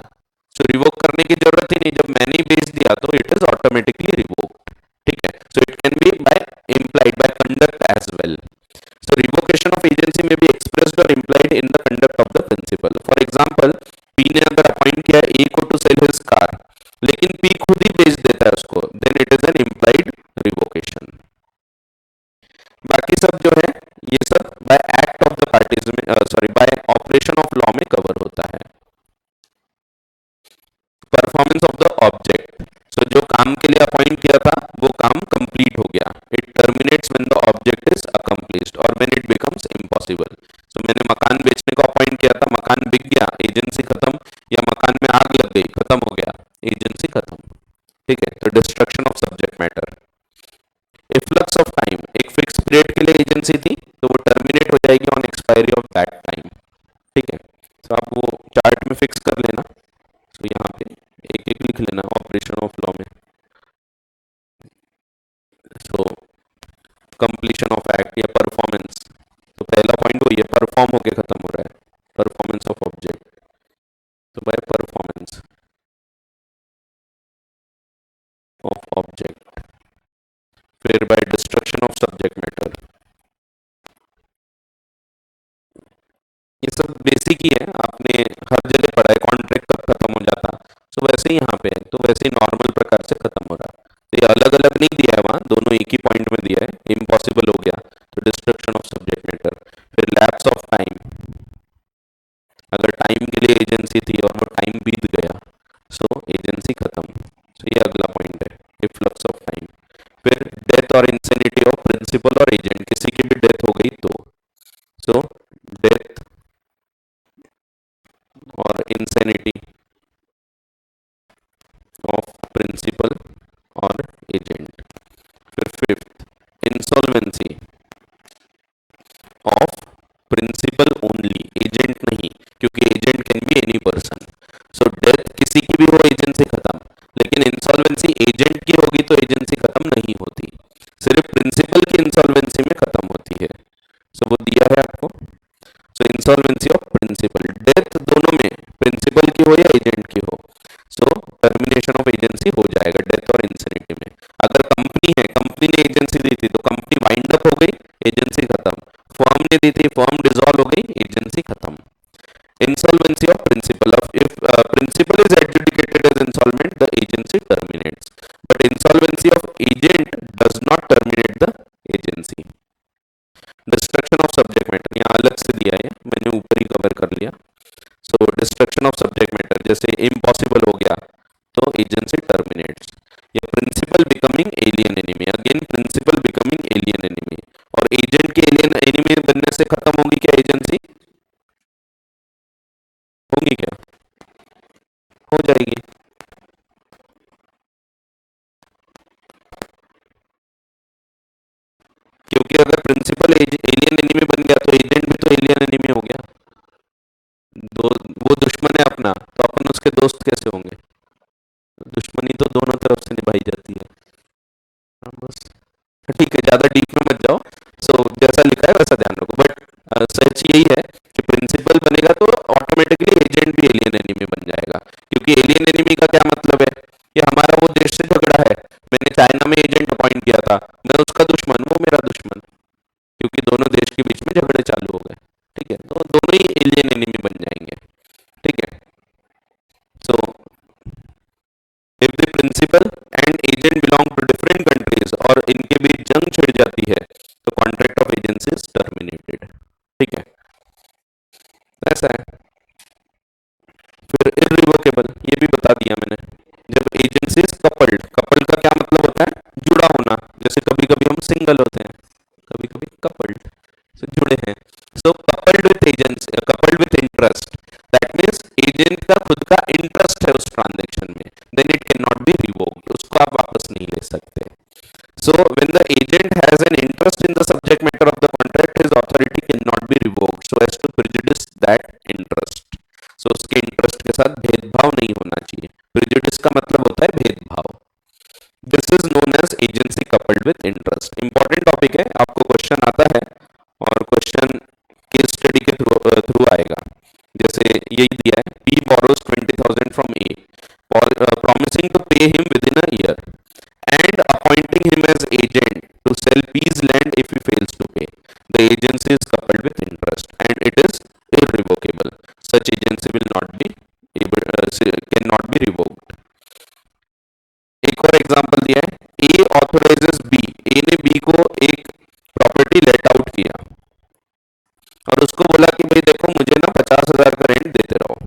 सो रिवोक करने की जरूरत ही नहीं, जब मैंने ही बेच दिया तो इट इज ऑटोमेटिकली रिवोक्ड। ठीक है, so it can be by implied by conduct as well. So revocation of agency में भी एक्सप्रेस्ड और implied in the conduct of the principal. For example, P ने अगर अपॉइंट किया ए को टू सेल हिज कार, लेकिन पी खुद ही बेच देता है उसको, then it is an implied revocation. बाकी सब जो है ये सब by act of the parties में, sorry bye operation of law में कवर होता है। परफॉर्मेंस ऑफ द ऑब्जेक्ट, सो जो काम के लिए अपॉइंट किया था वो काम कंप्लीट हो गया, it terminates when the object is accomplished और व्हेन इट बिकम्स इम्पॉसिबल। सो मैंने मकान बेचने को अपॉइंट किया था, मकान बिक गया, एजेंसी खत्म, या मकान में आग लग गई, खत्म हो गया, एजेंसी खत्म। ठीक है, तो destruction of subject matter. Efflux of time, एक फिक्स पीरियड के लिए एजेंसी थी तो वो टर्मिनेट हो जाएगी on expiry of that time. ठीक है, तो आप वो चार्ट में फिक्स कर लेना, तो यहाँ पे एक एक लिख लेना ऑपरेशन ऑफ लॉ में। सो कंप्लीशन ऑफ एक्ट या परफॉर्मेंस, तो पहला पॉइंट वही है, परफॉर्म होके खत्म हो रहा है, परफॉर्मेंस ऑफ ऑब्जेक्ट, तो बाय परफॉर्मेंस ऑफ ऑब्जेक्ट। फिर by destruction of subject matter, ये सब बेसिक ही है, आपने हर जगह पढ़ा है, कॉन्ट्रैक्ट कब खत्म हो जाता, सो वैसे ही यहाँ पे है, तो वैसे ही नॉर्मल प्रकार से खत्म हो रहा। तो ये अलग अलग नहीं दिया है वहाँ, दोनों एक ही पॉइंट में दिया है, इम्पॉसिबल हो गया तो डिस्ट्रक्शन ऑफ सब्जेक्ट मैटर। फिर लैप्स ऑफ टाइम, अगर टाइम के लिए एजेंसी थी और वो टाइम बीत गया, सो एजेंसी खत्म। तो ये अगला पॉइंट है, इफ्लक्स ऑफ टाइम। फिर डेथ और इंसेनिटी ऑफ प्रिंसिपल और एजेंट, किसी की भी डेथ हो गई तो, सो डेथ और इंसेनिटी ऑफ प्रिंसिपल और एजेंट। फिर fifth, insolvency of principal only, agent नहीं, क्योंकि agent can be any person. So death किसी की भी हो एजेंसी खत्म, लेकिन इंसॉल्वेंसी एजेंट की होगी तो एजेंसी खत्म नहीं होती, सिर्फ प्रिंसिपल की इंसॉल्वेंसी में खत्म होती है। सो वो दिया है आपको। सो इंसॉल्वेंसी ऑफ प्रिंसिपल, डेथ दोनों में, प्रिंसिपल की हो या एजेंट की हो, सो टर्मिनेशन ऑफ एजेंसी हो जाएगा डेथ और इंसेनिटी में। अगर कंपनी है, कंपनी ने एजेंसी दी थी तो कंपनी वाइंड अप हो गई, एजेंसी खत्म। फर्म ने दी थी, फर्म डिसॉल्व हो गई, एजेंसी खत्म। Insolvency of principal, if principal is adjudicated as insolvent the agency terminates, but insolvency of agent does not terminate the agency. Destruction of subject matter यहाँ अलग से दिया है, मैंने ऊपर ही कवर कर लिया। So destruction of subject matter, जैसे इम्पॉसिबल हो गया तो एजेंसी टर्मिनेट्स। या principal becoming alien enemy, again principal becoming alien enemy, और एजेंट के एलियन एनिमी बनने से खत्म होगी क्या एजेंसी? होगी क्या? हो जाएगी। क्योंकि अगर प्रिंसिपल एलियन एनिमी बन गया तो एजेंट भी तो एलियन एनिमी हो गया। दो, वो दुश्मन है अपना, तो अपन उसके दोस्त कैसे होंगे? दुश्मनी तो दोनों तरफ से निभाई जाती है। हाँ, बस ठीक है, ज्यादा डीप में मत जाओ। सो जैसा लिखा है वैसा ध्यान रखो, बट सच यही है कि प्रिंसिपल बनेगा तो ऑटोमेटिकली एजेंट भी एलियन एनिमी बन जाएगा। क्योंकि एलियन एनिमी का क्या मतलब है कि हमारा वो देश से झगड़ा है, मैंने चाइना में एजेंट अपॉइंट किया था, मैं उसका दुश्मन, वो मेरा दुश्मन, क्योंकि दोनों देश के बीच में झगड़े चालू हो गए। ठीक है, तो दोनों ही एलियन एनिमी बन जाएंगे। ठीक है, so if the principal and agent belong to different countries और इनके बीच जंग छिड़ जाती है तो contract of agency is terminated. ठीक है, ऐसा है। फिर इररिवोकेबल, ये भी बता दिया मैंने। जब एजेंसी इज कपल्ड, कपल्ड का क्या मतलब होता है? जुड़ा होना। जैसे कभी कभी हम सिंगल होते हैं, कभी कभी कपल्ड, से जुड़े हैं। So coupled with agency, coupled with interest, that means agent का खुद का इंटरेस्ट है उस ट्रांजेक्शन में, then it can not be revoked, उसको आप वापस नहीं ले सकते। So when the agent has an interest in the subject matter of the contract, his authority cannot be revoked so as to prejudice that interest. So उसके interest के साथ भेदभाव नहीं होना चाहिए। प्रिजुडिस का मतलब होता है भेदभाव। This is known as agency coupled with interest. Important topic है, आपको क्वेश्चन आता है और क्वेश्चन केस स्टडी के थ्रू आएगा। जैसे यही दिया है, B borrows 20,000 from A, promising to pay him within a year and appointing him as agent to sell P's land if he fails to pay. The agency is coupled with interest and it is irrevocable. Such agency will not be cannot be revoked. एक और example दिया है, ए ऑथोराइजेस B, ए ने B को एक property let out किया और उसको बोला कि भाई देखो मुझे ना 50,000 का रेंट देते रहो।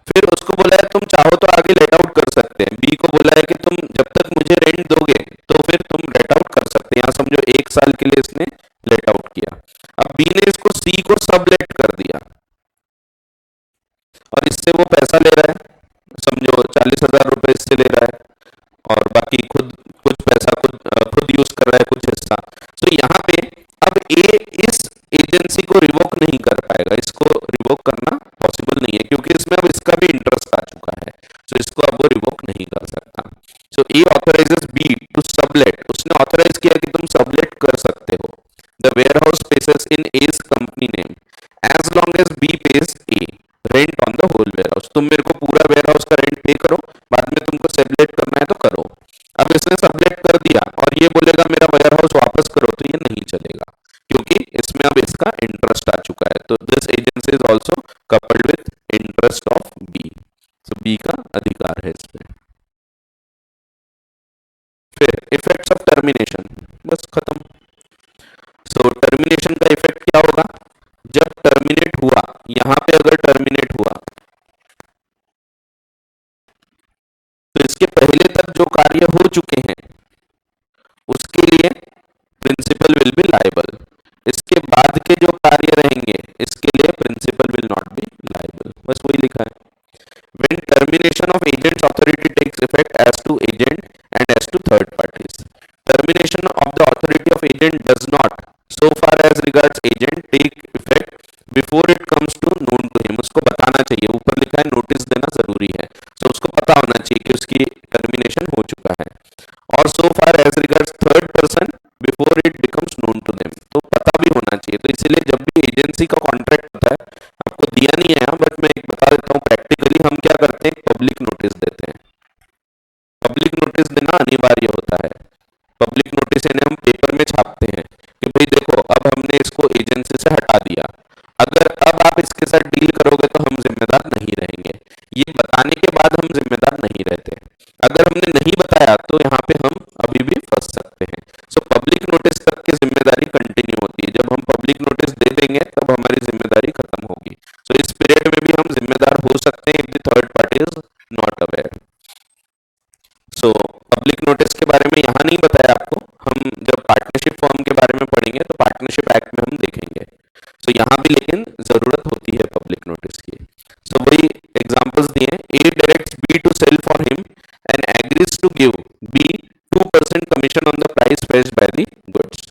फिर उसको बोला है तुम चाहो तो आगे लेट आउट कर सकते हैं, बी को बोला है कि तुम जब तक मुझे रेंट दोगे तो फिर तुम लेट आउट कर सकते हैं। यहाँ समझो 1 साल के लिए इसने लेट आउट किया। अब बी ने इसको सी को सब लेट कर दिया और इससे वो पैसा ले रहा है, समझो 40,000 रुपए इससे ले रहा है और बाकी खुद कुछ पैसा खुद यूज कर रहा है, कुछ हिस्सा। तो यहाँ पे अब ए इस एजेंसी को रिवोक नहीं कर पाएगा, इसको रिवोक करना पॉसिबल नहीं है क्योंकि इसमें अब इसका भी इंटरेस्ट आ चुका है। तो इसको अब वो रिवोक नहीं कर सकता। So A authorizes B to sublet, उसने ऑथराइज किया कि तुम सबलेट कर सकते हो the warehouse spaces in A's company name as long as B pays A rent on the whole warehouse. तुम मेरे को पूरा वेयर हाउस का रेंट पे करो, बाद में तुमको सबलेट करना है तो करो। अब इसने सबलेट कर दिया और ये बोलेगा मेरा वेयर हाउस वापस करो, तो ये नहीं चलेगा क्योंकि इसमें अब इसका इंटरेस्ट आ चुका है। तो this agency is also coupled with interest of B, तो बी का अधिकार है इस पे। फिर इफेक्ट्स ऑफ टर्मिनेशन, बस खत्म। सो टर्मिनेशन का इफेक्ट क्या होगा? जब टर्मिनेट हुआ, यहां पे अगर टर्मिनेट हुआ तो इसके पहले तक जो कार्य हो चुके हैं उसके लिए प्रिंसिपल विल बी लायबल, इसके बाद के जो कार्य रहेंगे इसके लिए principal will not be liable, बस वही लिखा है। When termination of agent's authority takes effect as to agent and as to third parties, termination of the authority of agent does not, so far as regards agent, take effect before it comes to known to him। उसको बताना चाहिए, ऊपर लिखा है notice देना जरूरी है, तो उसको पता होना चाहिए कि उसकी टर्मिनेशन हो चुका है। और so far as regards third person before it becomes known to them, तो पता भी होना चाहिए। तो इसीलिए जब भी एजेंसी का कॉन्ट्रैक्ट होता है, आपको दिया नहीं है यहाँ बट मैं एक बता देता हूँ, प्रैक्टिकली हम क्या करते हैं, पब्लिक नोटिस देते हैं। पब्लिक नोटिस देना अनिवार्य होता है। पब्लिक नोटिस यानी हम पेपर में छापते हैं कि भाई देखो अब हमने इसको एजेंसी से हटा दिया, अगर अब आप इसके साथ डील करोगे तो हम जिम्मेदार नहीं रहेंगे। ये बताने के बाद हम जिम्मेदार नहीं रहते, अगर हमने नहीं बताया तो यहाँ पे हम अभी भी फंस सकते हैं। सो पब्लिक नोटिस तक की जिम्मेदारी कंटिन्यू होती है, जब हम पब्लिक नोटिस दे देंगे तब हमारी जिम्मेदारी खत्म होगी। सो इस पीरियड में भी हम जिम्मेदार हो सकते हैं if the third party is not aware. So public notice के बारे में यहाँ नहीं बताया आपको, हम जब पार्टनरशिप फॉर्म के बारे में पढ़ेंगे तो पार्टनरशिप एक्ट में हम देखेंगे। सो यहाँ भी लेकिन जरूरत होती है पब्लिक नोटिस की। सो वही एग्जांपल्स दिए, A directs B to sell for him and agrees to give B 2% commission on the price fetched by the goods.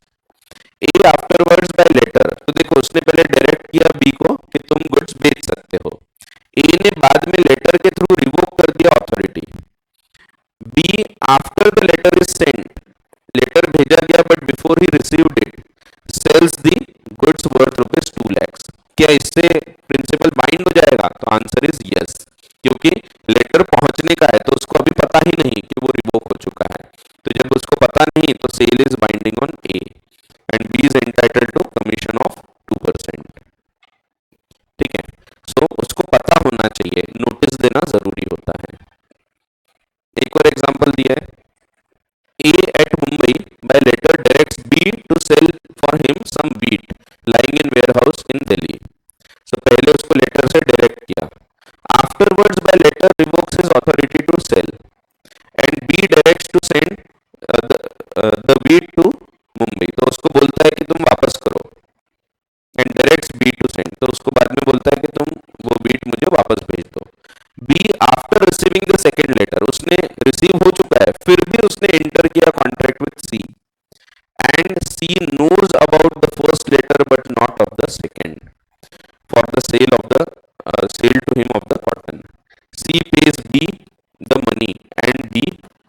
A afterwards by letter, तो देखो उसने पहले डायरेक्ट किया बी को कि तुम गुड्स बेच सकते हो, ए ने बाद में लेटर के थ्रू रिवोक कर दिया authority. B after the letter is sent, letter भेजा गया but before he received it sells the goods worth ₹2 lakhs। क्या इससे प्रिंसिपल बाइंड हो जाएगा? तो आंसर इज यस, क्योंकि लेटर पहुंचने का है तो उसको अभी पता ही नहीं कि वो रिवोक हो चुका है। तो जब उसको पता नहीं तो sale is binding on A and B is entitled to commission of 2%। ठीक है, सो उसको पता होना चाहिए, नोटिस देना जरूरी होता है। एक और एग्जांपल दिया है, A at Mumbai by letter directs B to sell for him some wheat lying in warehouse in Delhi। So पहले उसको लेटर से डायरेक्ट किया, afterwards by letter revokes his authority to sell and B directs to send the wheat to Mumbai। तो उसको बोलता है कि तुम वापस करो, and directs B to send, तो उसको बाद में बोलता है कि तुम वो wheat मुझे वापस भेज दो। B after receiving the second letter, उसने रिसीव हो चुका है फिर भी उसने एंटर किया contract with C and C knows about the first letter but not of the second for the sale of the sale to him of the cotton. C pays B the money and B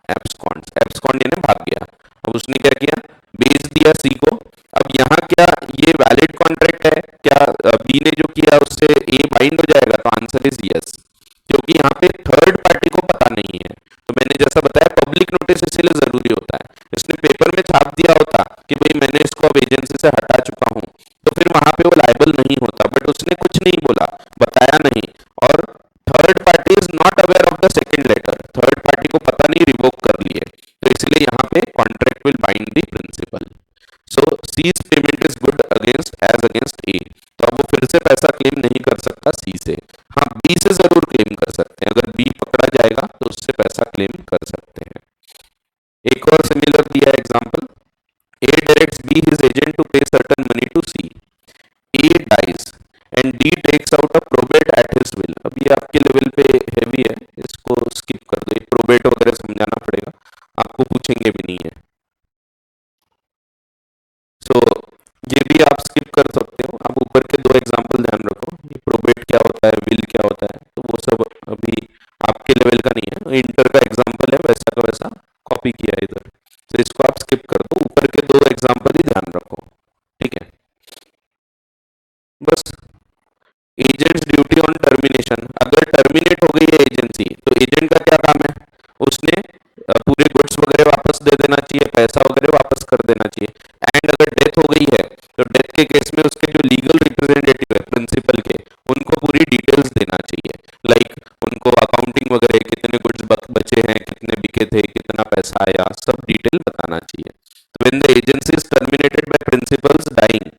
absconds, abscond यानी भाग गया। अब उसने क्या किया, बेच दिया सी को। अब यहाँ क्या ये वैलिड कॉन्ट्रैक्ट है क्या? बी ने जो किया उससे ए बाइंड हो जाएगा? तो आंसर इज यस, क्योंकि यहाँ पे थर्ड पार्टी को पता नहीं है। तो मैंने जैसा बताया पब्लिक नोटिस इसीलिए जरूरी होता है। इसने पेपर में छाप दिया होता कि भाई मैंने इसको अब एजेंसी से हटा चुका हूं, तो फिर वहां पे वो लायबल नहीं होता, बट उसने कुछ नहीं बोला, बताया नहीं, और third party is not aware of the second letter, third party को पता नहीं, रिवोक कर लिए, तो इसलिए यहाँ पे contract will bind the principal. So C's payment is good against as against A, तो अब वो फिर से पैसा क्लेम नहीं कर सकता सी से, हाँ बी से जरूर क्लेम कर सकते हैं, अगर बी पकड़ा जाएगा तो उससे पैसा क्लेम कर सकते हैं। एक और सिमिलर दिया example, A directs B his agent to pay certain money to C, A dies and D takes out a probate at his will. अब ये आपके लेवल पे हैवी है, इसको स्किप कर दो, प्रोबेट वगैरह समझाना पड़ेगा, आपको पूछेंगे भी नहीं है। सो ये भी आप स्किप कर सकते हो, आप ऊपर के दो एग्जांपल ध्यान रखो, ये प्रोबेट क्या होता है, विल क्या होता है, तो वो सब अभी आपके लेवल का नहीं है, इंटर का एग्जांपल है, वैसा का वैसा कॉपी किया है इधर, तो इसको आप स्किप कर दो, ऊपर के दो एग्जांपल ही ध्यान रखो। ठीक है, बस एजेंट्स ड्यूटी ऑन टर्मिनेशन, अगर टर्मिनेट हो गई है एजेंसी तो एजेंट का क्या काम है, उसने पूरे गुड्स वगैरह वापस दे देना चाहिए, पैसा वगैरह वापस कर देना चाहिए। एंड अगर डेथ हो गई है तो डेथ के केस में उसके जो लीगल रिप्रेजेंटेटिव है प्रिंसिपल के, उनको पूरी डिटेल्स देना चाहिए, लाइक उनको अकाउंटिंग वगैरह, कितने गुड्स बचे हैं, कितने बिके थे, कितना पैसा आया, सब डिटेल बताना चाहिए। तो when the agency is terminated by principals dying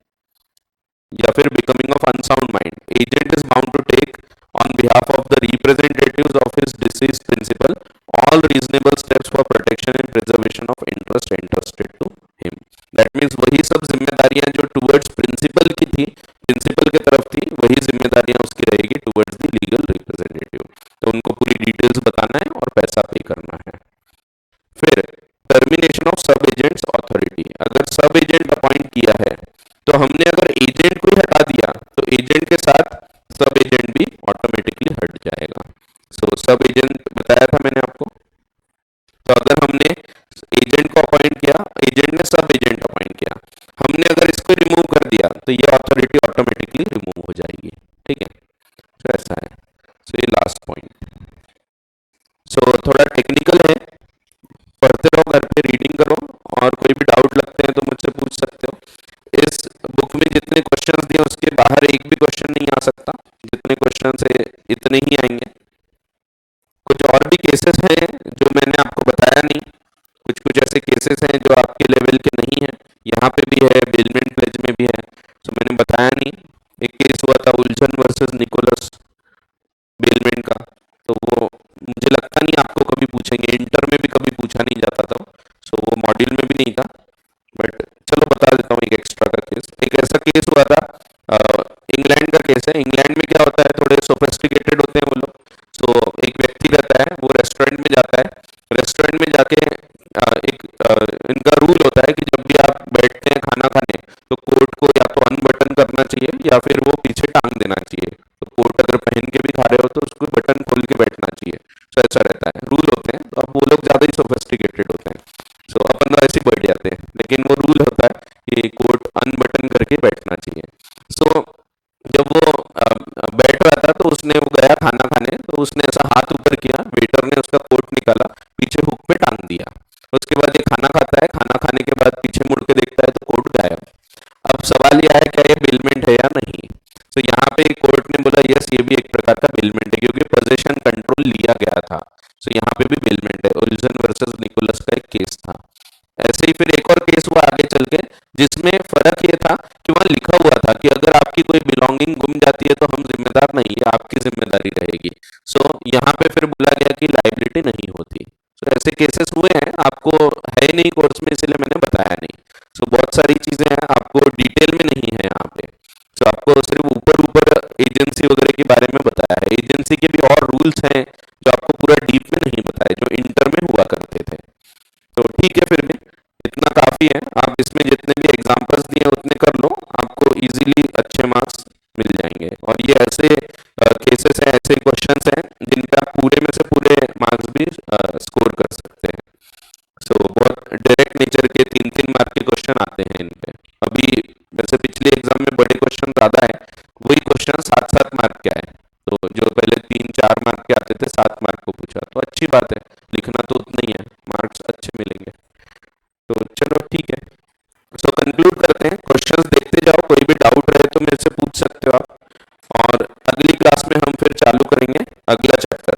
या फिर becoming of unsound mind, agent is bound to take on behalf of the representatives of his deceased principal all reasonable steps for protection and preservation of interest entrusted to him. That means वही सब जिम्मेदारियां जो towards principal की थी, principal की तरफ थी, वही जिम्मेदारियां उसकी रहेगी टुवर्ड्स द लीगल रिप्रेजेंटेटिव। तो उनको पूरी डिटेल्स बताना है और पैसा पे करना है। फिर टर्मिनेशन ऑफ सब एजेंट्स ऑथोरिटी। अगर सब एजेंट अपॉइंट किया है तो हमने अगर एजेंट को ही हटा दिया तो एजेंट के साथ सब एजेंट भी ऑटोमेटिकली हट जाएगा। सो सब एजेंट बताया था मैंने आपको। तो अगर हमने एजेंट को अपॉइंट किया, एजेंट ने सब एजेंट अपॉइंट किया, हमने अगर इसको रिमूव कर दिया तो ये ऑथोरिटी ऑटोमेटिकली रिमूव हो जाएगी। ठीक है, तो ऐसा है। सो ये लास्ट पॉइंट। सो थोड़ा टेक्निकल है, पढ़ते रहो, घर पे रीडिंग करो, और कोई भी डाउट लगते हैं तो मुझसे पूछ सकते हो। इस बुक में जितने क्वेश्चंस दिए उसके बाहर एक भी क्वेश्चन नहीं आ सकता, जितने क्वेश्चन है इतने ही आएंगे। कुछ और भी केसेस हैं जो मैंने आपको बताया नहीं, कुछ कुछ ऐसे केसेस हैं जो आपके लेवल के नहीं है, यहाँ पे भी है, बेलमेंट प्लेज में भी है, तो मैंने बताया नहीं। एक केस हुआ था उल्झन वर्सेस निकोलस बेलमेंट का, तो वो मुझे लगता नहीं आपको कभी पूछेंगे, इंटर में भी कभी पूछा नहीं जाता था, सो वो मॉड्यूल में भी नहीं था, बट चलो बता देता हूँ एक एक्स्ट्रा का केस। एक ऐसा केस हुआ था, इंग्लैंड का केस है। इंग्लैंड में क्या होता है, थोड़े सोफिस्टिकेटेड होते हैं वो लोग। सो एक व्यक्ति रहता है, वो रेस्टोरेंट में जाता है, रेस्टोरेंट में जाके इनका रूल होता है कि जब भी आप बैठते हैं खाना खाने तो कोट को या तो अनबटन करना चाहिए या फिर वो पीछे टांग देना चाहिए। तो कोट अगर पहन के भी खा रहे हो तो उसको बटन खोल के बैठना चाहिए। तो ऐसा रहता है, रूल होते हैं। तो अब वो लोग ज्यादा ही सोफिस्टिकेटेड होते हैं, सो अपन तो ऐसे ही बैठ जाते हैं, लेकिन वो रूल होता है कि कोट अनबटन करके बैठना चाहिए। सो जब वो बैठ रहा था तो उसने वो गया खाना खाने, तो उसने ऐसा हाथ ऊपर किया, वेटर ने उसका कोट निकाला, पीछे हुक पे टांग दिया। उसके बाद ये खाना खाता है, खाना खाने के बाद पीछे मुड़ के देखता है तो कोट गायब। अब सवाल यह है क्या ये बेलमेंट है या नहीं। तो यहाँ पे कोर्ट ने बोला यस, ये भी एक प्रकार का बेलमेंट है क्योंकि पोजीशन कंट्रोल लिया गया था। तो यहाँ पे भी बेलमेंट है। उल्झन वर्सेस निकोलस का एक केस था। ऐसे ही फिर एक और केस हुआ आगे चल के, जिसमें फर्क ये था कि वहां लिखा हुआ था कि अगर आपकी कोई बिलोंगिंग गुम जाती है तो हम जिम्मेदार नहीं, ये आपकी जिम्मेदारी रहेगी। सो यहाँ पे फिर बोला गया कि लायबिलिटी नहीं होती। सो ऐसे केसेस हुए हैं, आपको है नहीं कोर्स में इसलिए मैंने बताया नहीं। सो बहुत सारी चीजें हैं, आपको डिटेल में नहीं है यहाँ पे। सो आपको सिर्फ ऊपर ऊपर एजेंसी वगैरह के बारे में बताया है। एजेंसी के भी और रूल्स हैं जो आपको पूरा डीप में नहीं बताए, जो इंटर में हुआ करते थे। तो ठीक है, फिर भी इतना काफी है। आप इसमें जितने भी एग्जांपल्स दिए उतने कर लो, आपको इजीली अच्छे मार्क्स मिल जाएंगे। और ये ऐसे केसेस हैं, ऐसे क्वेश्चंस हैं जिन पे आप पूरे में से पूरे मार्क्स भी स्कोर कर सकते हैं। सो बहुत डायरेक्ट नेचर के 3-3 मार्क के क्वेश्चन आते हैं इन पे। अभी वैसे पिछले एग्जाम में बड़े क्वेश्चन ज्यादा है, वही क्वेश्चन 7-7 मार्क के आए। तो जो पहले 3-4 मार्क के आते थे 7 मार्क को पूछा, तो अच्छी बात है, लिखना तो उतना ही है, मार्क्स अच्छे मिलेंगे। तो चलो ठीक है, सो कंक्लूड करते हैं। क्वेश्चंस देखते जाओ, कोई भी डाउट रहे तो मेरे से पूछ सकते हो आप। और अगली क्लास में हम फिर चालू करेंगे अगला चैप्टर।